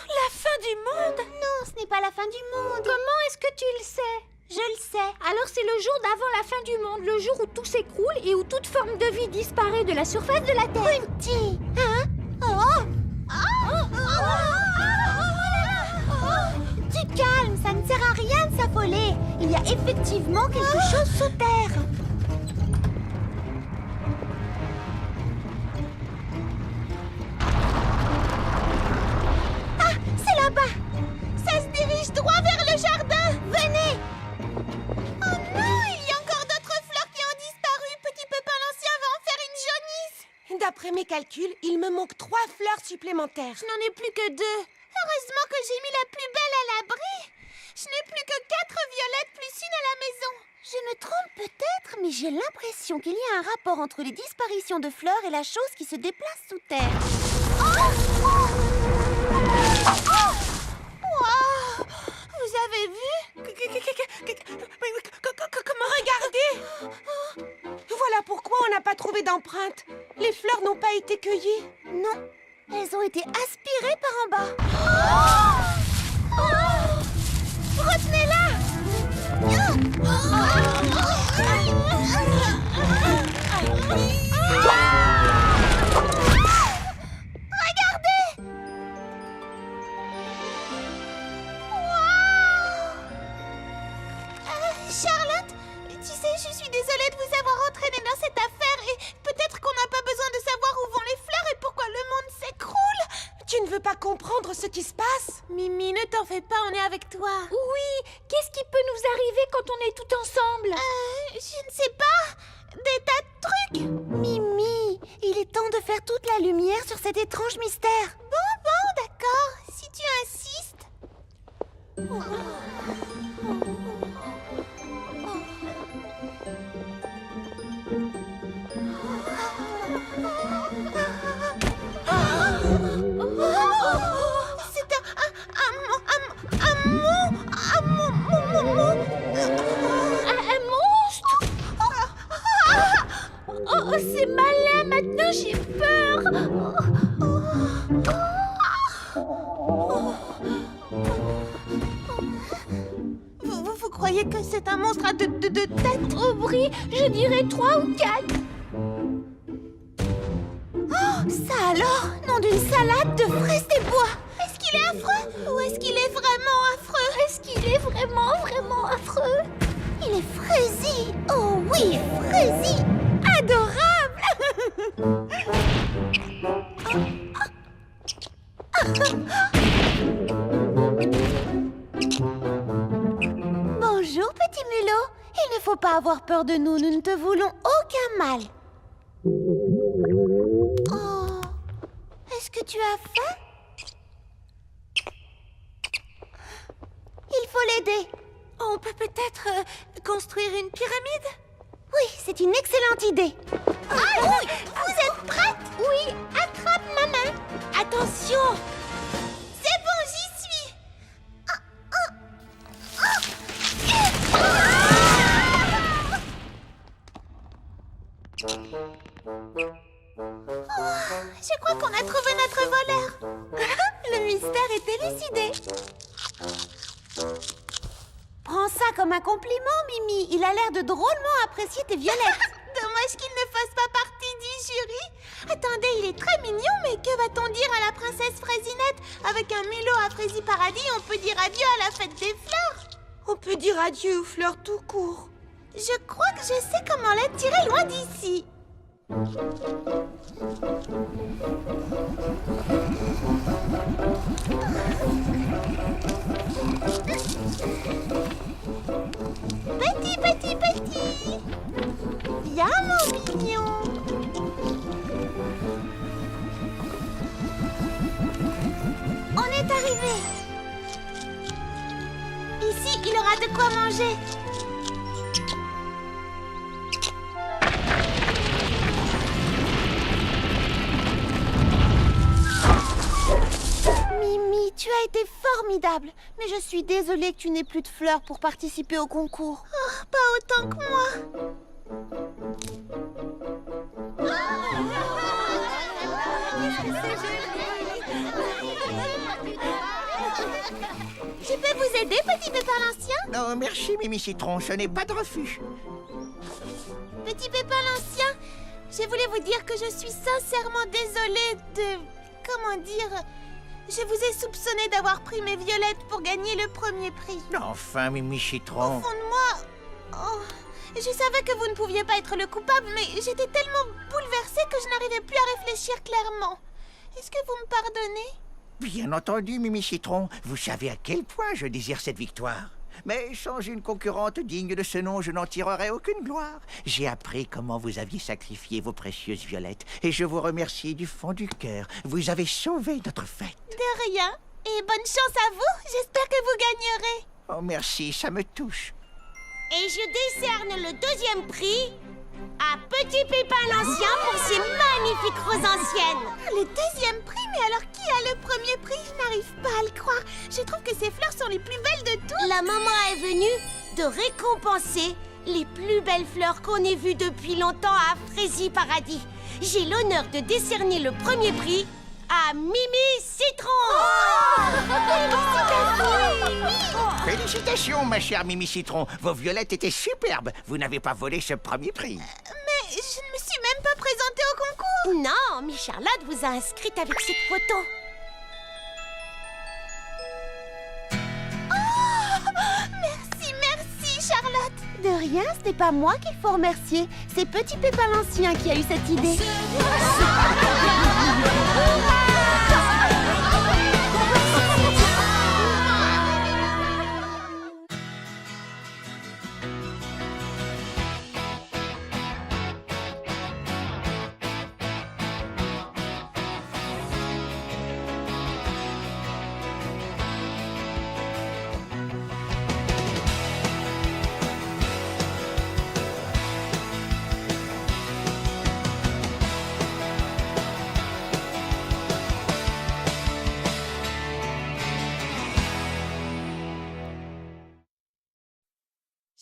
La fin du monde?
Non, ce n'est pas la fin du monde.
Comment est-ce que tu le sais?
Je le sais.
Alors c'est le jour d'avant la fin du monde, le jour où tout s'écroule et où toute forme de vie disparaît de la surface de la Terre.
Petit, hein? Oh! Du calme, ça ne sert à rien de s'affoler. Il y a effectivement quelque chose sous terre. Ah, c'est là-bas. Ça se dirige droit vers le jardin. Venez. Oh non, il y a encore d'autres fleurs qui ont disparu. Petit Pépin l'Ancien va en faire une jaunisse.
D'après mes calculs, il me manque 3 fleurs supplémentaires.
Je n'en ai plus que 2. Heureusement que j'ai mis la plus belle à l'abri. Je n'ai plus que 4 violettes plus une à la maison. Je me trompe peut-être, mais j'ai l'impression qu'il y a un rapport entre les disparitions de fleurs et la chose qui se déplace sous terre. Wow! Vous avez vu?
Comment regarder? Voilà pourquoi on n'a pas trouvé d'empreinte. Les fleurs n'ont pas été cueillies.
Non, elles ont été aspirées par en bas. Retenez-la! Regardez! Charlotte, tu sais, je suis désolée de vous avoir entraîné dans cette affaire et peut-être qu'on n'a pas besoin de savoir où vont les fleurs et pourquoi le monde s'écroule.
Tu ne veux pas comprendre ce qui se passe?
Mimi, ne t'en fais pas, on est avec toi.
Oui, qu'est-ce qui peut nous arriver quand on est tout ensemble?
Je ne sais pas. Des tas de trucs. Mimi, il est temps de faire toute la lumière sur cet étrange mystère. Bon, d'accord, si tu insistes. C'est
Un monstre? Oh, c'est malin, maintenant j'ai peur.
Vous croyez que c'est un monstre à deux têtes?
Aubry, je dirais 3 ou 4.
Ça alors? Nom d'une salade de fraises des bois. Est-ce qu'il est affreux? Ou est-ce qu'il est vraiment affreux?
Est-ce qu'il est vraiment, vraiment affreux?
Il est fraisi. Oh oui, fraisi. Adorable. Bonjour, petit mulot. Il ne faut pas avoir peur de nous. Nous ne te voulons aucun mal. Oh, est-ce que tu as faim? Il faut l'aider. On peut peut-être construire une pyramide? Oui, c'est une excellente idée. Ah oui, vous êtes prête?
Oui, attrape ma main.
Attention! C'est bon, j'y suis. Je crois qu'on a trouvé notre voleur. Le mystère est élucidé. Prends ça comme un compliment, Mimi. Il a l'air de drôlement apprécier tes violettes. Dommage qu'il ne fasse pas partie du jury. Attendez, il est très mignon, mais que va-t-on dire à la princesse Fraisinette? Avec un mulot à Fraisi Paradis, on peut dire adieu à la fête des fleurs.
On peut dire adieu aux fleurs tout court.
Je crois que je sais comment l'attirer loin d'ici. arrivé. Ici, il aura de quoi manger. Mimi, tu as été formidable. Mais je suis désolée que tu n'aies plus de fleurs pour participer au concours. Oh, pas autant que moi. Je peux vous aider, petit Pépin l'Ancien?
Non, merci, Mimi Citron, je n'ai pas de refus.
Petit Pépin l'Ancien, je voulais vous dire que je suis sincèrement désolée de... Comment dire? Je vous ai soupçonné d'avoir pris mes violettes pour gagner le premier prix.
Enfin, Mimi Citron.
Au fond de moi... Oh, je savais que vous ne pouviez pas être le coupable, mais j'étais tellement bouleversée que je n'arrivais plus à réfléchir clairement. Est-ce que vous me pardonnez?
Bien entendu, Mimi Citron, vous savez à quel point je désire cette victoire. Mais sans une concurrente digne de ce nom, je n'en tirerai aucune gloire. J'ai appris comment vous aviez sacrifié vos précieuses violettes, et je vous remercie du fond du cœur. Vous avez sauvé notre fête.
De rien. Et bonne chance à vous. J'espère que vous gagnerez.
Oh, merci, ça me touche.
Et je décerne le deuxième prix à Petit Pépin l'Ancien pour ses magnifiques roses anciennes.
Le deuxième prix? Mais alors qui a le premier prix? Je n'arrive pas à le croire. Je trouve que ces fleurs sont les plus belles de toutes.
La maman est venue de récompenser les plus belles fleurs qu'on ait vues depuis longtemps à Frézy Paradis. J'ai l'honneur de décerner le premier prix à Mimi Citron.
Félicitations, ma chère Mimi Citron. Vos violettes étaient superbes. Vous n'avez pas volé ce premier prix.
Mais je ne me suis même pas présentée au concours.
Non, Miss Charlotte vous a inscrite avec cette photo.
Merci, Charlotte. De rien, ce n'est pas moi qu'il faut remercier. C'est Petit Pépin l'Ancien qui a eu cette idée.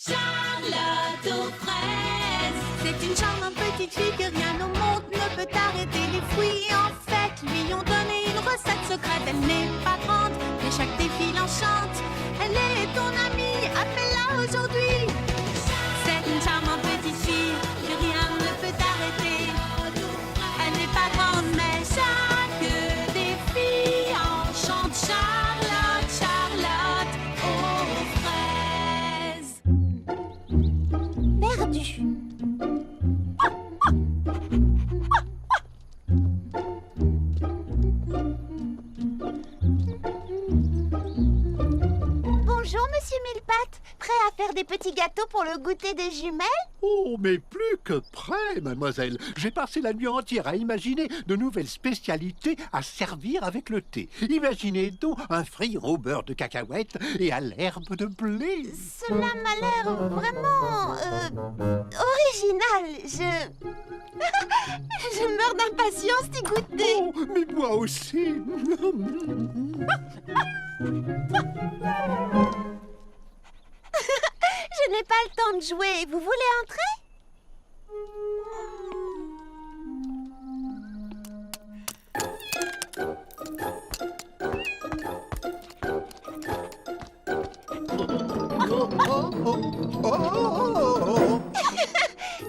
Charlotte aux fraises, c'est une charmante petite fille que rien au monde ne peut arrêter. Les fruits en fait lui ont donné une recette secrète. Elle n'est pas grande, mais chaque défi l'enchante. Elle est ton amie, appelle-la aujourd'hui. C'est une charmante petite fille que rien ne peut arrêter. Elle n'est pas grande, mais chaque défi enchante. Charlotte, Charlotte aux fraises.
Perdu. Bonjour, monsieur Millepattes. Prêt à faire des petits gâteaux pour le goûter des jumelles?
Oh, mais plus que prêt, mademoiselle. J'ai passé la nuit entière à imaginer de nouvelles spécialités à servir avec le thé. Imaginez donc un frire au beurre de cacahuète et à l'herbe de blé.
Cela m'a l'air vraiment... original. Je meurs d'impatience d'y goûter.
Oh, mais moi aussi.
Je n'ai pas le temps de jouer. Vous voulez entrer?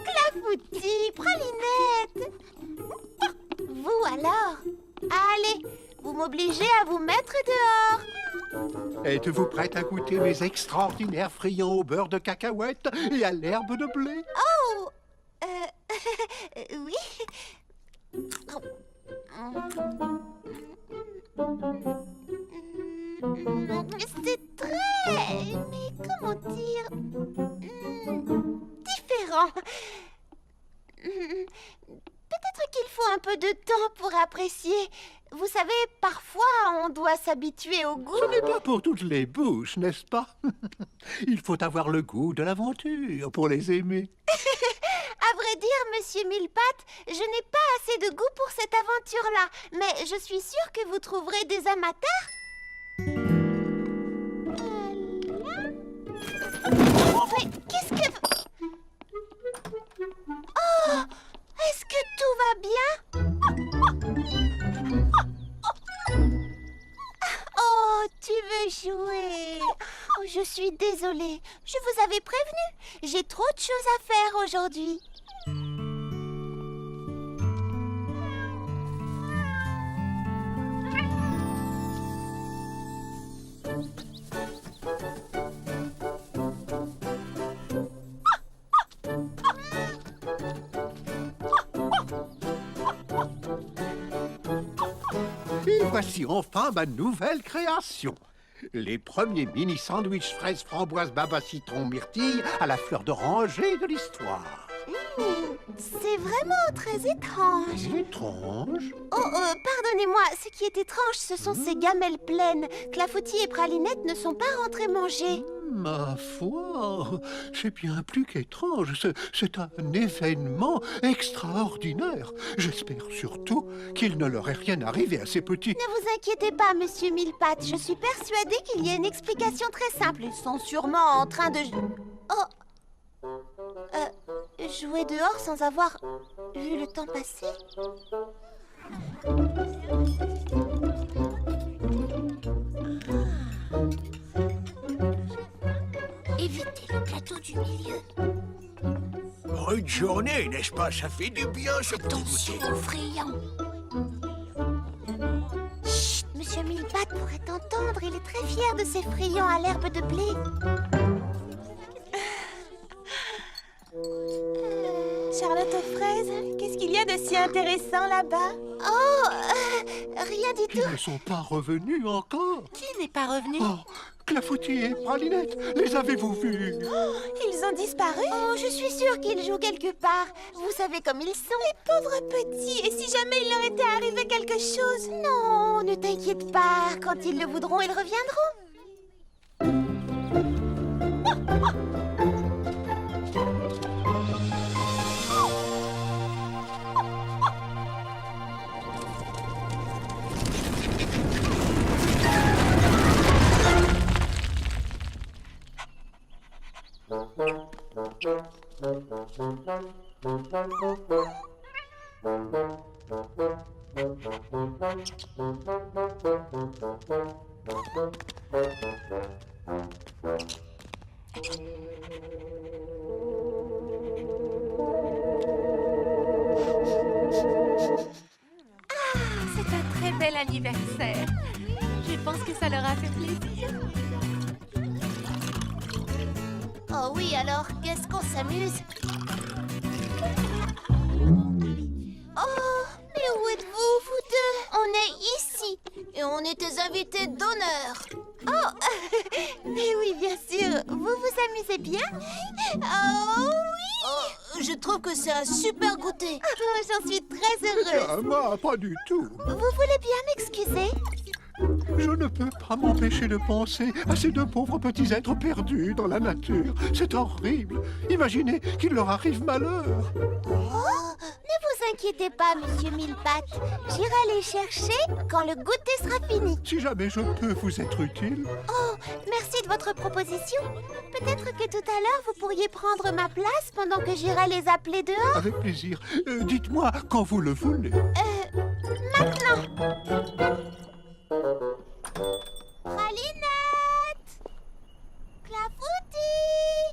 Clafoutis, pralinette. Vous alors? Allez, vous m'obligez à vous mettre dehors.
Êtes-vous prête à goûter mes extraordinaires friands au beurre de cacahuète et à l'herbe de blé?
Oh, oui. C'est très... mais comment dire... différent. Peut-être qu'il faut un peu de temps pour apprécier.
vous savez, parfois on doit s'habituer au goût.
Ce n'est pas pour toutes les bouches, n'est-ce pas? Il faut avoir le goût de l'aventure pour les aimer.
À vrai dire, monsieur Millepattes, je n'ai pas assez de goût pour cette aventure-là, mais je suis sûre que vous trouverez des amateurs. Mais qu'est-ce que... Oh, est-ce que tout va bien? Oh, tu veux jouer? Oh, je suis désolée. Je vous avais prévenu. J'ai trop de choses à faire aujourd'hui.
Et voici enfin ma nouvelle création. Les premiers mini sandwichs fraises, framboises, baba, citron, myrtille à la fleur d'oranger de l'histoire.
C'est vraiment très étrange.
Étrange.
Oh, pardonnez-moi, ce qui est étrange, ce sont ces gamelles pleines. Clafoutis et Pralinette ne sont pas rentrés manger.
Ma foi, c'est bien plus qu'étrange. C'est un événement extraordinaire. J'espère surtout qu'il ne leur est rien arrivé à ces petits.
Ne vous inquiétez pas, monsieur Millepattes. Je suis persuadée qu'il y a une explication très simple. Ils sont sûrement en train de... Oh, jouer dehors sans avoir vu le temps passer.
Évitez le plateau du milieu.
Bonne journée, n'est-ce pas? Ça fait du bien, ce petit
Attention
goûter.
aux frayants.
Chut, monsieur Millepattes pourrait entendre. Il est très fier de ses friands à l'herbe de blé.
Charlotte aux fraises, qu'est-ce qu'il y a de si intéressant là-bas?
Oh, rien du
Ils
tout.
ne sont pas revenus encore.
Qui n'est pas revenu?
Oh, Clafoutis et Pralinette, les avez-vous vus?
Ils ont disparu?
Oh, je suis sûre qu'ils jouent quelque part. Vous savez comme ils sont.
Les pauvres petits, et si jamais il leur était arrivé quelque chose?
Non, ne t'inquiète pas. Quand ils le voudront, ils reviendront.
C'est un très bel anniversaire. Je pense que ça leur a fait plaisir.
Oh oui, alors, qu'est-ce qu'on s'amuse? Oh, mais où êtes-vous, vous deux? On est ici, et on est tes invités d'honneur. Oh, mais oui, bien sûr. Vous vous amusez bien? Oh oui! Oh, je trouve que c'est un super goûter. Oh, j'en suis très heureuse.
Ah, moi, pas du tout.
Vous voulez bien m'excuser?
Je ne peux pas m'empêcher de penser à ces deux pauvres petits êtres perdus dans la nature. C'est horrible. Imaginez qu'il leur arrive malheur.
Oh, ne vous inquiétez pas, monsieur Millepattes. J'irai les chercher quand le goûter sera fini.
Si jamais je peux vous être utile.
Oh, merci de votre proposition. Peut-être que tout à l'heure, vous pourriez prendre ma place pendant que j'irai les appeler dehors.
Avec plaisir. Dites-moi quand vous le voulez.
Maintenant. Pralinette! Clafoutis!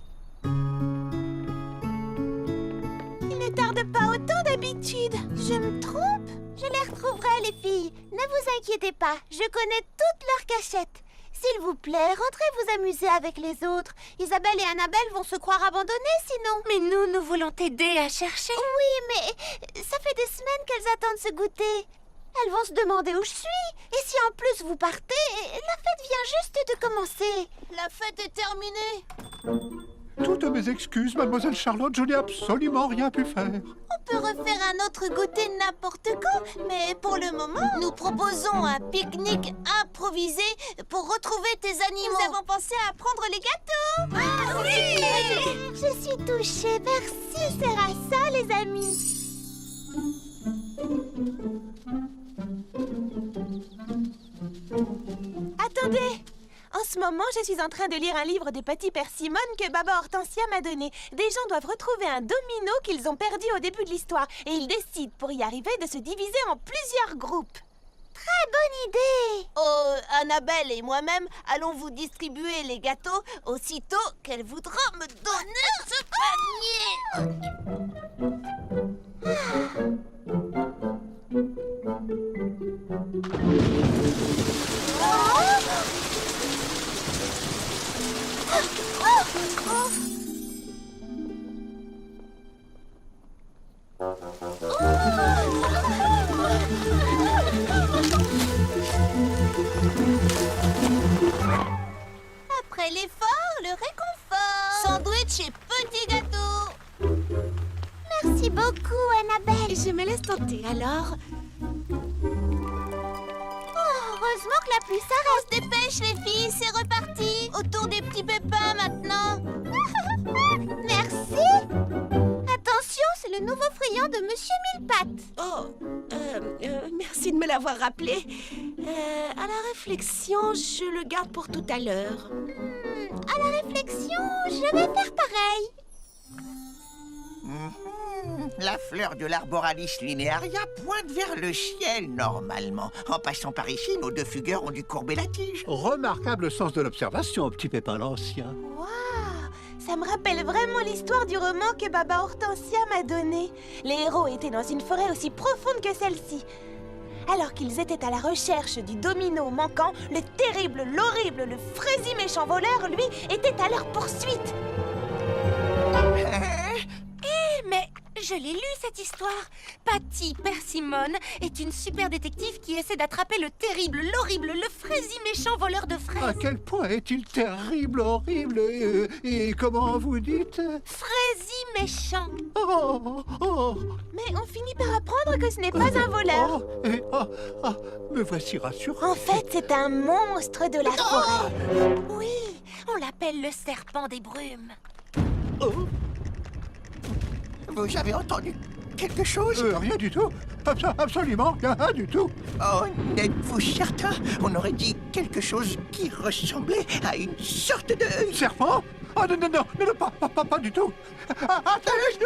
Ils ne tardent pas autant d'habitude.
Je me trompe? Je les retrouverai, les filles. Ne vous inquiétez pas, je connais toutes leurs cachettes. S'il vous plaît, rentrez vous amuser avec les autres. Isabelle et Annabelle vont se croire abandonnées sinon.
Mais nous voulons t'aider à chercher.
Oui, mais ça fait des semaines qu'elles attendent ce goûter. Elles vont se demander où je suis. Et si en plus vous partez, la fête vient juste de commencer. La fête est terminée.
Toutes mes excuses, mademoiselle Charlotte, je n'ai absolument rien pu faire.
On peut refaire un autre goûter n'importe quand, mais pour le moment, nous proposons un pique-nique improvisé pour retrouver tes animaux. Nous avons pensé à prendre les gâteaux. Ah oui!
Je suis touchée, merci. C'est à ça, les amis.
Attendez! En ce moment, je suis en train de lire un livre de Petit Persimone que Baba Hortensia m'a donné. Des gens doivent retrouver un domino qu'ils ont perdu au début de l'histoire et ils décident, pour y arriver, de se diviser en plusieurs groupes.
Très bonne idée.
Oh, Annabelle et moi-même allons vous distribuer les gâteaux aussitôt qu'elle voudra me donner ce panier. Après l'effort, le réconfort. Sandwich et petit gâteau.
Merci beaucoup, Annabelle.
Je me laisse tenter, alors.
Heureusement que la pluie s'arrête.
On se dépêche, les filles, c'est reparti. Autour des petits pépins maintenant.
Merci. Attention, c'est le nouveau friand de Monsieur Millepattes.
Oh, merci de me l'avoir rappelé. À la réflexion, je le garde pour tout à l'heure.
À la réflexion, je vais faire pareil.
La fleur de l'Arboralis linearia pointe vers le ciel, normalement. En passant par ici, nos deux fugueurs ont dû courber la tige.
Remarquable sens de l'observation, petit Pépin l'Ancien.
Waouh! Ça me rappelle vraiment l'histoire du roman que Baba Hortensia m'a donné. Les héros étaient dans une forêt aussi profonde que celle-ci. Alors qu'ils étaient à la recherche du domino manquant, le terrible, l'horrible, le frési méchant voleur, lui, était à leur poursuite.
Mais je l'ai lu, cette histoire. Patty Persimone est une super détective qui essaie d'attraper le terrible, l'horrible, le frési méchant voleur de
À
fraises.
quel point est-il terrible, horrible et comment vous dites?
Frési méchant.
Oh, oh,
Mais on finit par apprendre que ce n'est pas un voleur.
me voici rassurant.
En fait, c'est un monstre de la forêt.
Oui, on l'appelle le serpent des brumes.
Oh,
Vous avez entendu quelque chose?
rien du tout. Absolument rien du tout.
Oh, n'êtes-vous certain? On aurait dit quelque chose qui ressemblait à une sorte de...
Serpent? Oh non, non, non, non, pas du tout. Attendez.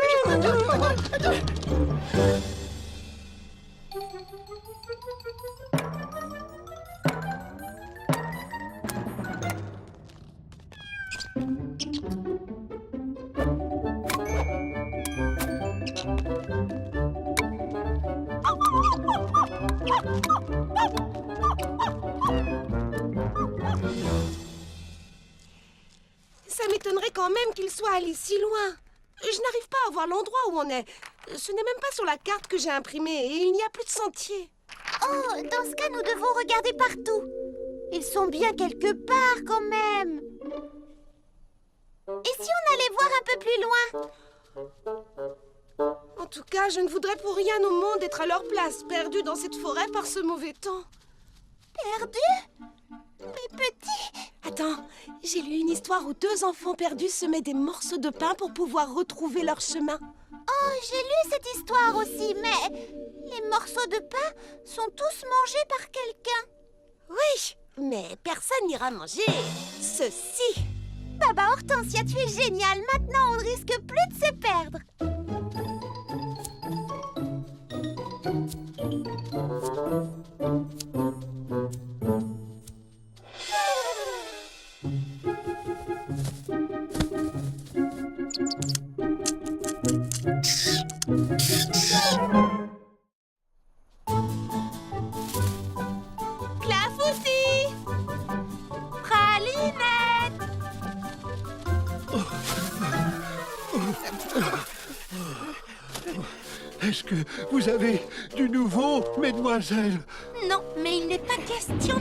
Ça m'étonnerait quand même qu'il soit allé si loin. Je n'arrive pas à voir l'endroit où on est. Ce n'est même pas sur la carte que j'ai imprimée et il n'y a plus de sentier.
Oh, dans ce cas, nous devons regarder partout. Ils sont bien quelque part quand même. Et si on allait voir un peu plus loin?
En tout cas, je ne voudrais pour rien au monde être à leur place, perdue dans cette forêt par ce mauvais temps.
Perdu? Mais petit...
Attends, j'ai lu une histoire où deux enfants perdus semaient des morceaux de pain pour pouvoir retrouver leur chemin.
Oh, j'ai lu cette histoire aussi, mais... les morceaux de pain sont tous mangés par quelqu'un.
Oui, mais personne n'ira manger ceci.
Baba Hortensia, tu es géniale. Maintenant, on ne risque plus de se perdre.
Clafoutis!
Pralinette!
Est-ce que vous avez du nouveau, mesdemoiselles?
Non, mais il n'est pas question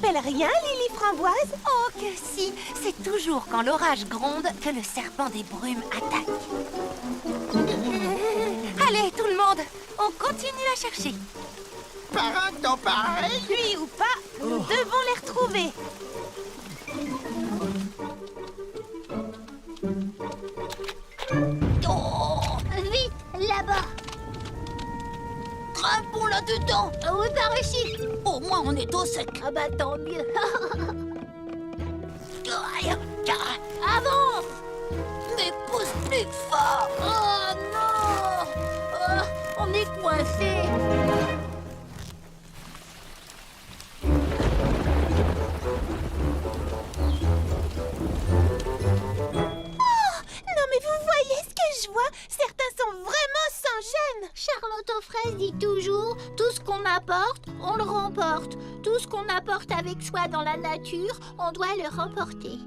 révèle rien, Lily Framboise.
Oh que si, c'est toujours quand l'orage gronde que le serpent des brumes attaque. Allez, tout le monde, on continue à chercher.
Par un temps pareil.
Lui ou pas, nous devons les retrouver.
Vite, là-bas.
Grimpons là-dedans.
Oui, par ici.
Au moins, on est au sec.
Ah bah tant mieux.
Avance! Mais pousse plus fort!
Oh non. On est coincé.
Non mais vous voyez ce que je vois? Certains sont vraiment sans gêne.
Charlotte aux fraises dit toujours, tout ce qu'on apporte, on le remporte. Tout ce qu'on apporte avec soi dans la nature, on doit le remporter.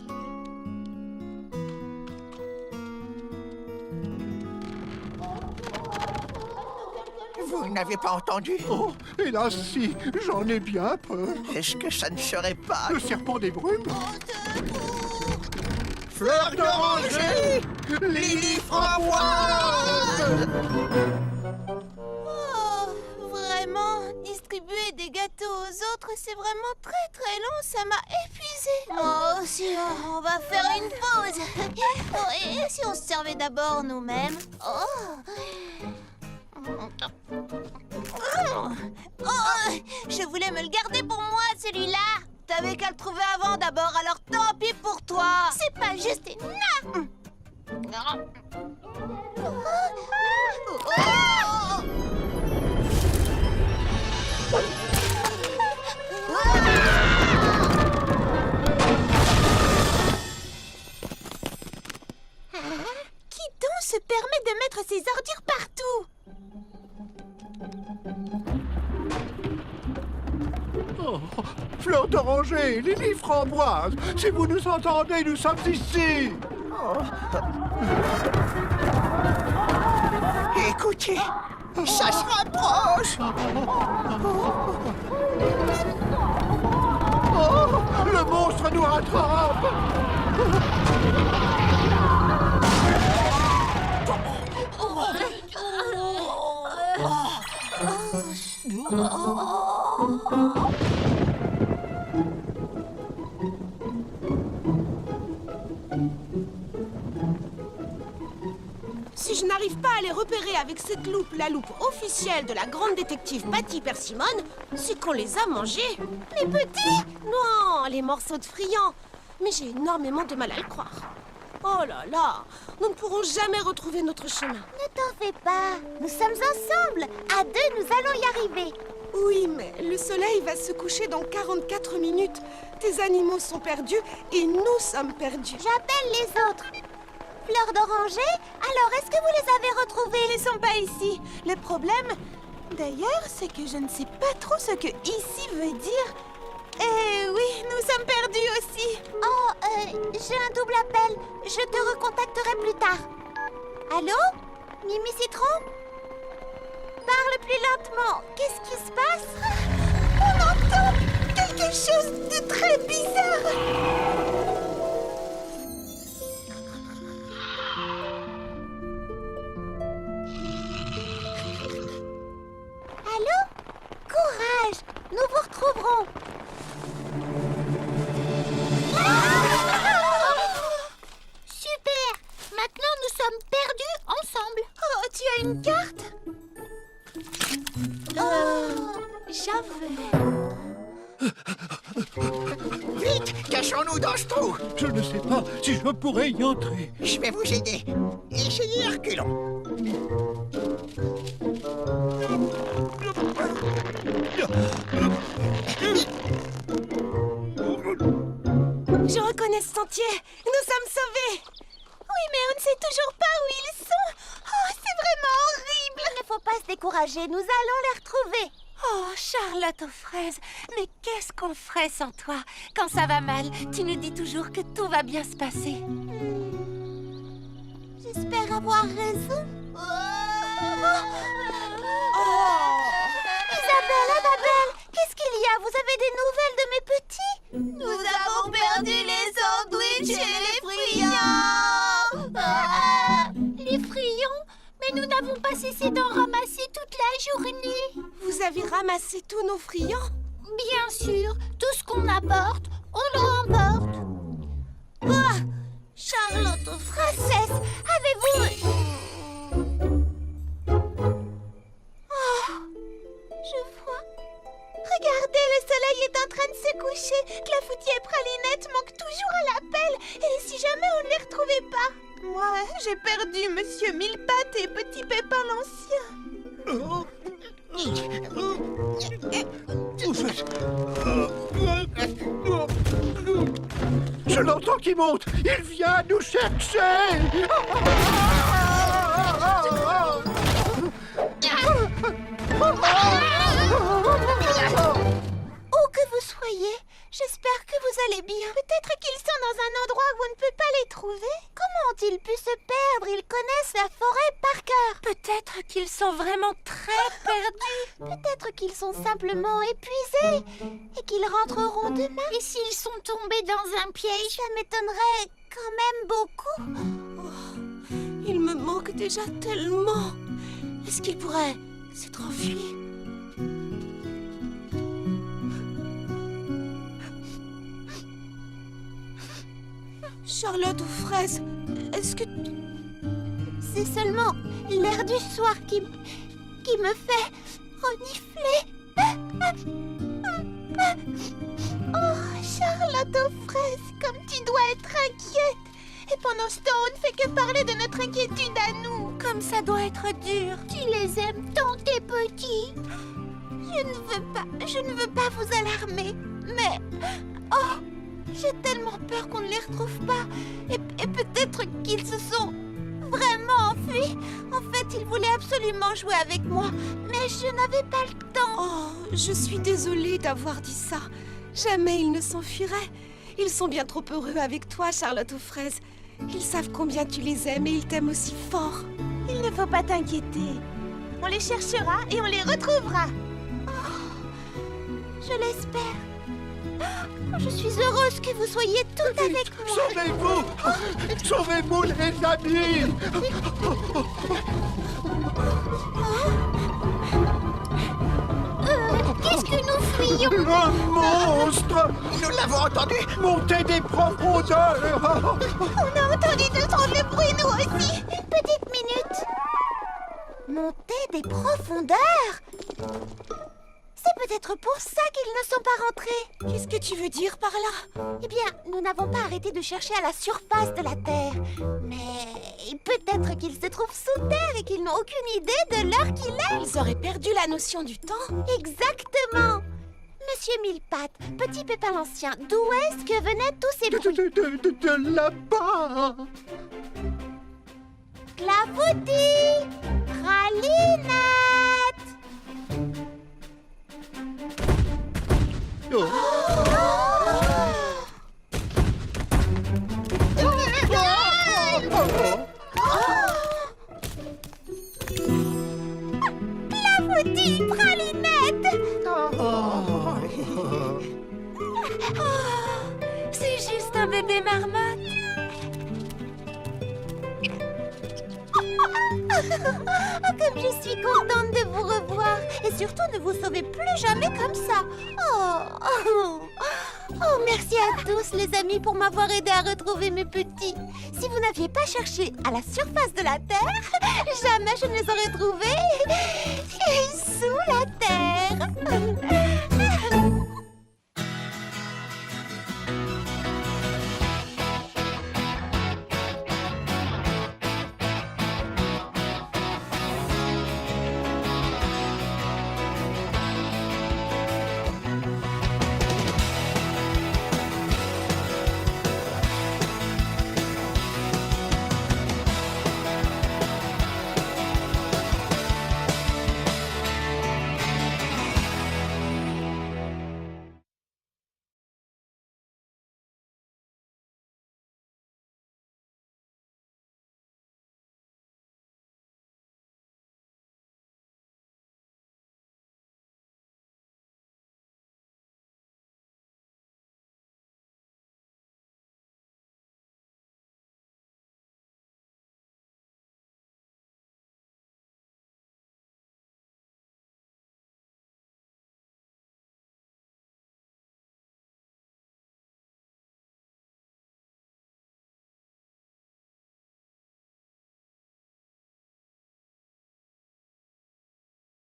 Vous n'avez pas entendu?
Oh, hélas si, j'en ai bien peur.
Est-ce que ça ne serait pas...
Le serpent des brumes?
Fleur d'oranger, Lily Framboise.
Oh, vraiment, distribuer des gâteaux aux autres, c'est vraiment très très long, ça m'a épuisée. Oh, si on va faire une pause. Oh, et si on se servait d'abord nous-mêmes? Oh, je voulais me le garder pour moi, celui-là. T'avais qu'à le trouver avant d'abord, alors tant pis pour toi. C'est pas juste une... Qui donc se permet de mettre ses ordures partout?
Oh, Fleur d'oranger, Lily Framboise, si vous nous entendez, nous sommes ici.
Écoutez, ça se rapproche.
Oh, le monstre nous rattrape.
Si je n'arrive pas à les repérer avec cette loupe, la loupe officielle de la grande détective Patty Persimmon, c'est qu'on les a mangés. Les petits? Non, les morceaux de friands. Mais j'ai énormément de mal à le croire. Oh là là, nous ne pourrons jamais retrouver notre chemin.
Ne t'en fais pas, nous sommes ensemble. À deux, nous allons y arriver.
Oui, mais le soleil va se coucher dans 44 minutes. Tes animaux sont perdus et nous sommes perdus.
J'appelle les autres. Fleur d'oranger, alors est-ce que vous les avez retrouvés?
Ils ne sont pas ici. Le problème, d'ailleurs, c'est que je ne sais pas trop ce que ici veut dire. Eh oui, nous sommes perdus aussi.
Oh, j'ai un double appel. Je te recontacterai plus tard. Allô? Mimi Citron? Parle plus lentement. Qu'est-ce qui se passe?
On entend quelque chose de très bizarre.
Allô? Courage! Nous vous retrouverons.
Super! Maintenant, nous sommes perdus ensemble.
Oh, tu as une carte? J'avais...
Vite, cachons-nous dans ce trou.
Je ne sais pas si je pourrais y entrer.
Je vais vous aider. Essayez, reculons.
Je reconnais ce sentier. Nous sommes sauvés.
Oui, mais on ne sait toujours pas où ils sont. Oh, c'est vraiment horrible.
Il ne faut pas se décourager. Nous allons les retrouver.
Oh, Charlotte aux fraises, mais qu'est-ce qu'on ferait sans toi? Quand ça va mal, tu nous dis toujours que tout va bien se passer.
J'espère avoir raison. Isabelle, Annabelle, qu'est-ce qu'il y a? Vous avez des nouvelles de mes petits?
Nous avons perdu les sandwichs et les friands.
Les friands? Mais nous n'avons pas cessé d'en ramasser toute la journée.
Vous avez ramassé tous nos friands?
Bien sûr, tout ce qu'on apporte, on le remporte.
Charlotte aux fraises, avez-vous... Oh, je vois. Regardez, le soleil est en train de se coucher. Clafoutis et Pralinette manquent toujours à l'appel. Et si jamais on ne les retrouvait pas? Moi, j'ai perdu Monsieur Millepattes et Petit Pépin l'Ancien.
Je l'entends qui monte. Il vient nous chercher.
Où que vous soyez, j'espère que vous allez bien. Peut-être qu'ils sont dans un endroit où on ne peut pas les trouver. Comment ont-ils pu se perdre? Ils connaissent la forêt par cœur.
Peut-être qu'ils sont vraiment très perdus.
Peut-être qu'ils sont simplement épuisés et qu'ils rentreront demain.
Et s'ils sont tombés dans un piège?
Ça m'étonnerait quand même beaucoup.
Il me manque déjà tellement. Est-ce qu'il pourrait s'être enfui? Charlotte aux fraises, est-ce que...
C'est seulement l'air du soir qui me fait renifler. Oh, Charlotte aux fraises, comme tu dois être inquiète. Et pendant ce temps, on ne fait que parler de notre inquiétude à nous.
Comme ça doit être dur.
Tu les aimes tant, tes petits.
Je ne veux pas vous alarmer, mais... Oh, j'ai tellement peur qu'on ne les retrouve pas. Et peut-être qu'ils se sont vraiment enfuis. En fait, ils voulaient absolument jouer avec moi, mais je n'avais pas le temps.
Oh, je suis désolée d'avoir dit ça. Jamais ils ne s'enfuiraient. Ils sont bien trop heureux avec toi, Charlotte aux fraises. Ils savent combien tu les aimes et ils t'aiment aussi fort.
Il ne faut pas t'inquiéter. On les cherchera et on les retrouvera. Oh, je l'espère. Oh, je suis heureuse que vous soyez toutes avec moi.
Sauvez-vous! Sauvez-vous, les amis!
Qu'est-ce que nous fuyons?
Un monstre!
Nous l'avons entendu.
Montez des profondeurs!
On a entendu de trop de bruit, nous aussi. Une petite minute. Monter des profondeurs? C'est peut-être pour ça qu'ils ne sont pas rentrés.
Qu'est-ce que tu veux dire par là?
Eh bien, nous n'avons pas arrêté de chercher à la surface de la Terre. Mais peut-être qu'ils se trouvent sous terre et qu'ils n'ont aucune idée de l'heure qu'il est.
Ils auraient perdu la notion du temps.
Exactement. Monsieur Millepattes, Petit Pépin l'Ancien, d'où est-ce que venaient tous ces bruits?
De là-bas!
Clafoutis! Pralinette!
Oh.
Clafoutis, Pralinette!
C'est juste un bébé marmotte.
Comme je suis contente de vous revoir. Et surtout, ne vous sauvez plus jamais comme ça. Oh, merci à tous, les amis, pour m'avoir aidé à retrouver mes petits. Si vous n'aviez pas cherché à la surface de la Terre, jamais je ne les aurais trouvés sous la Terre.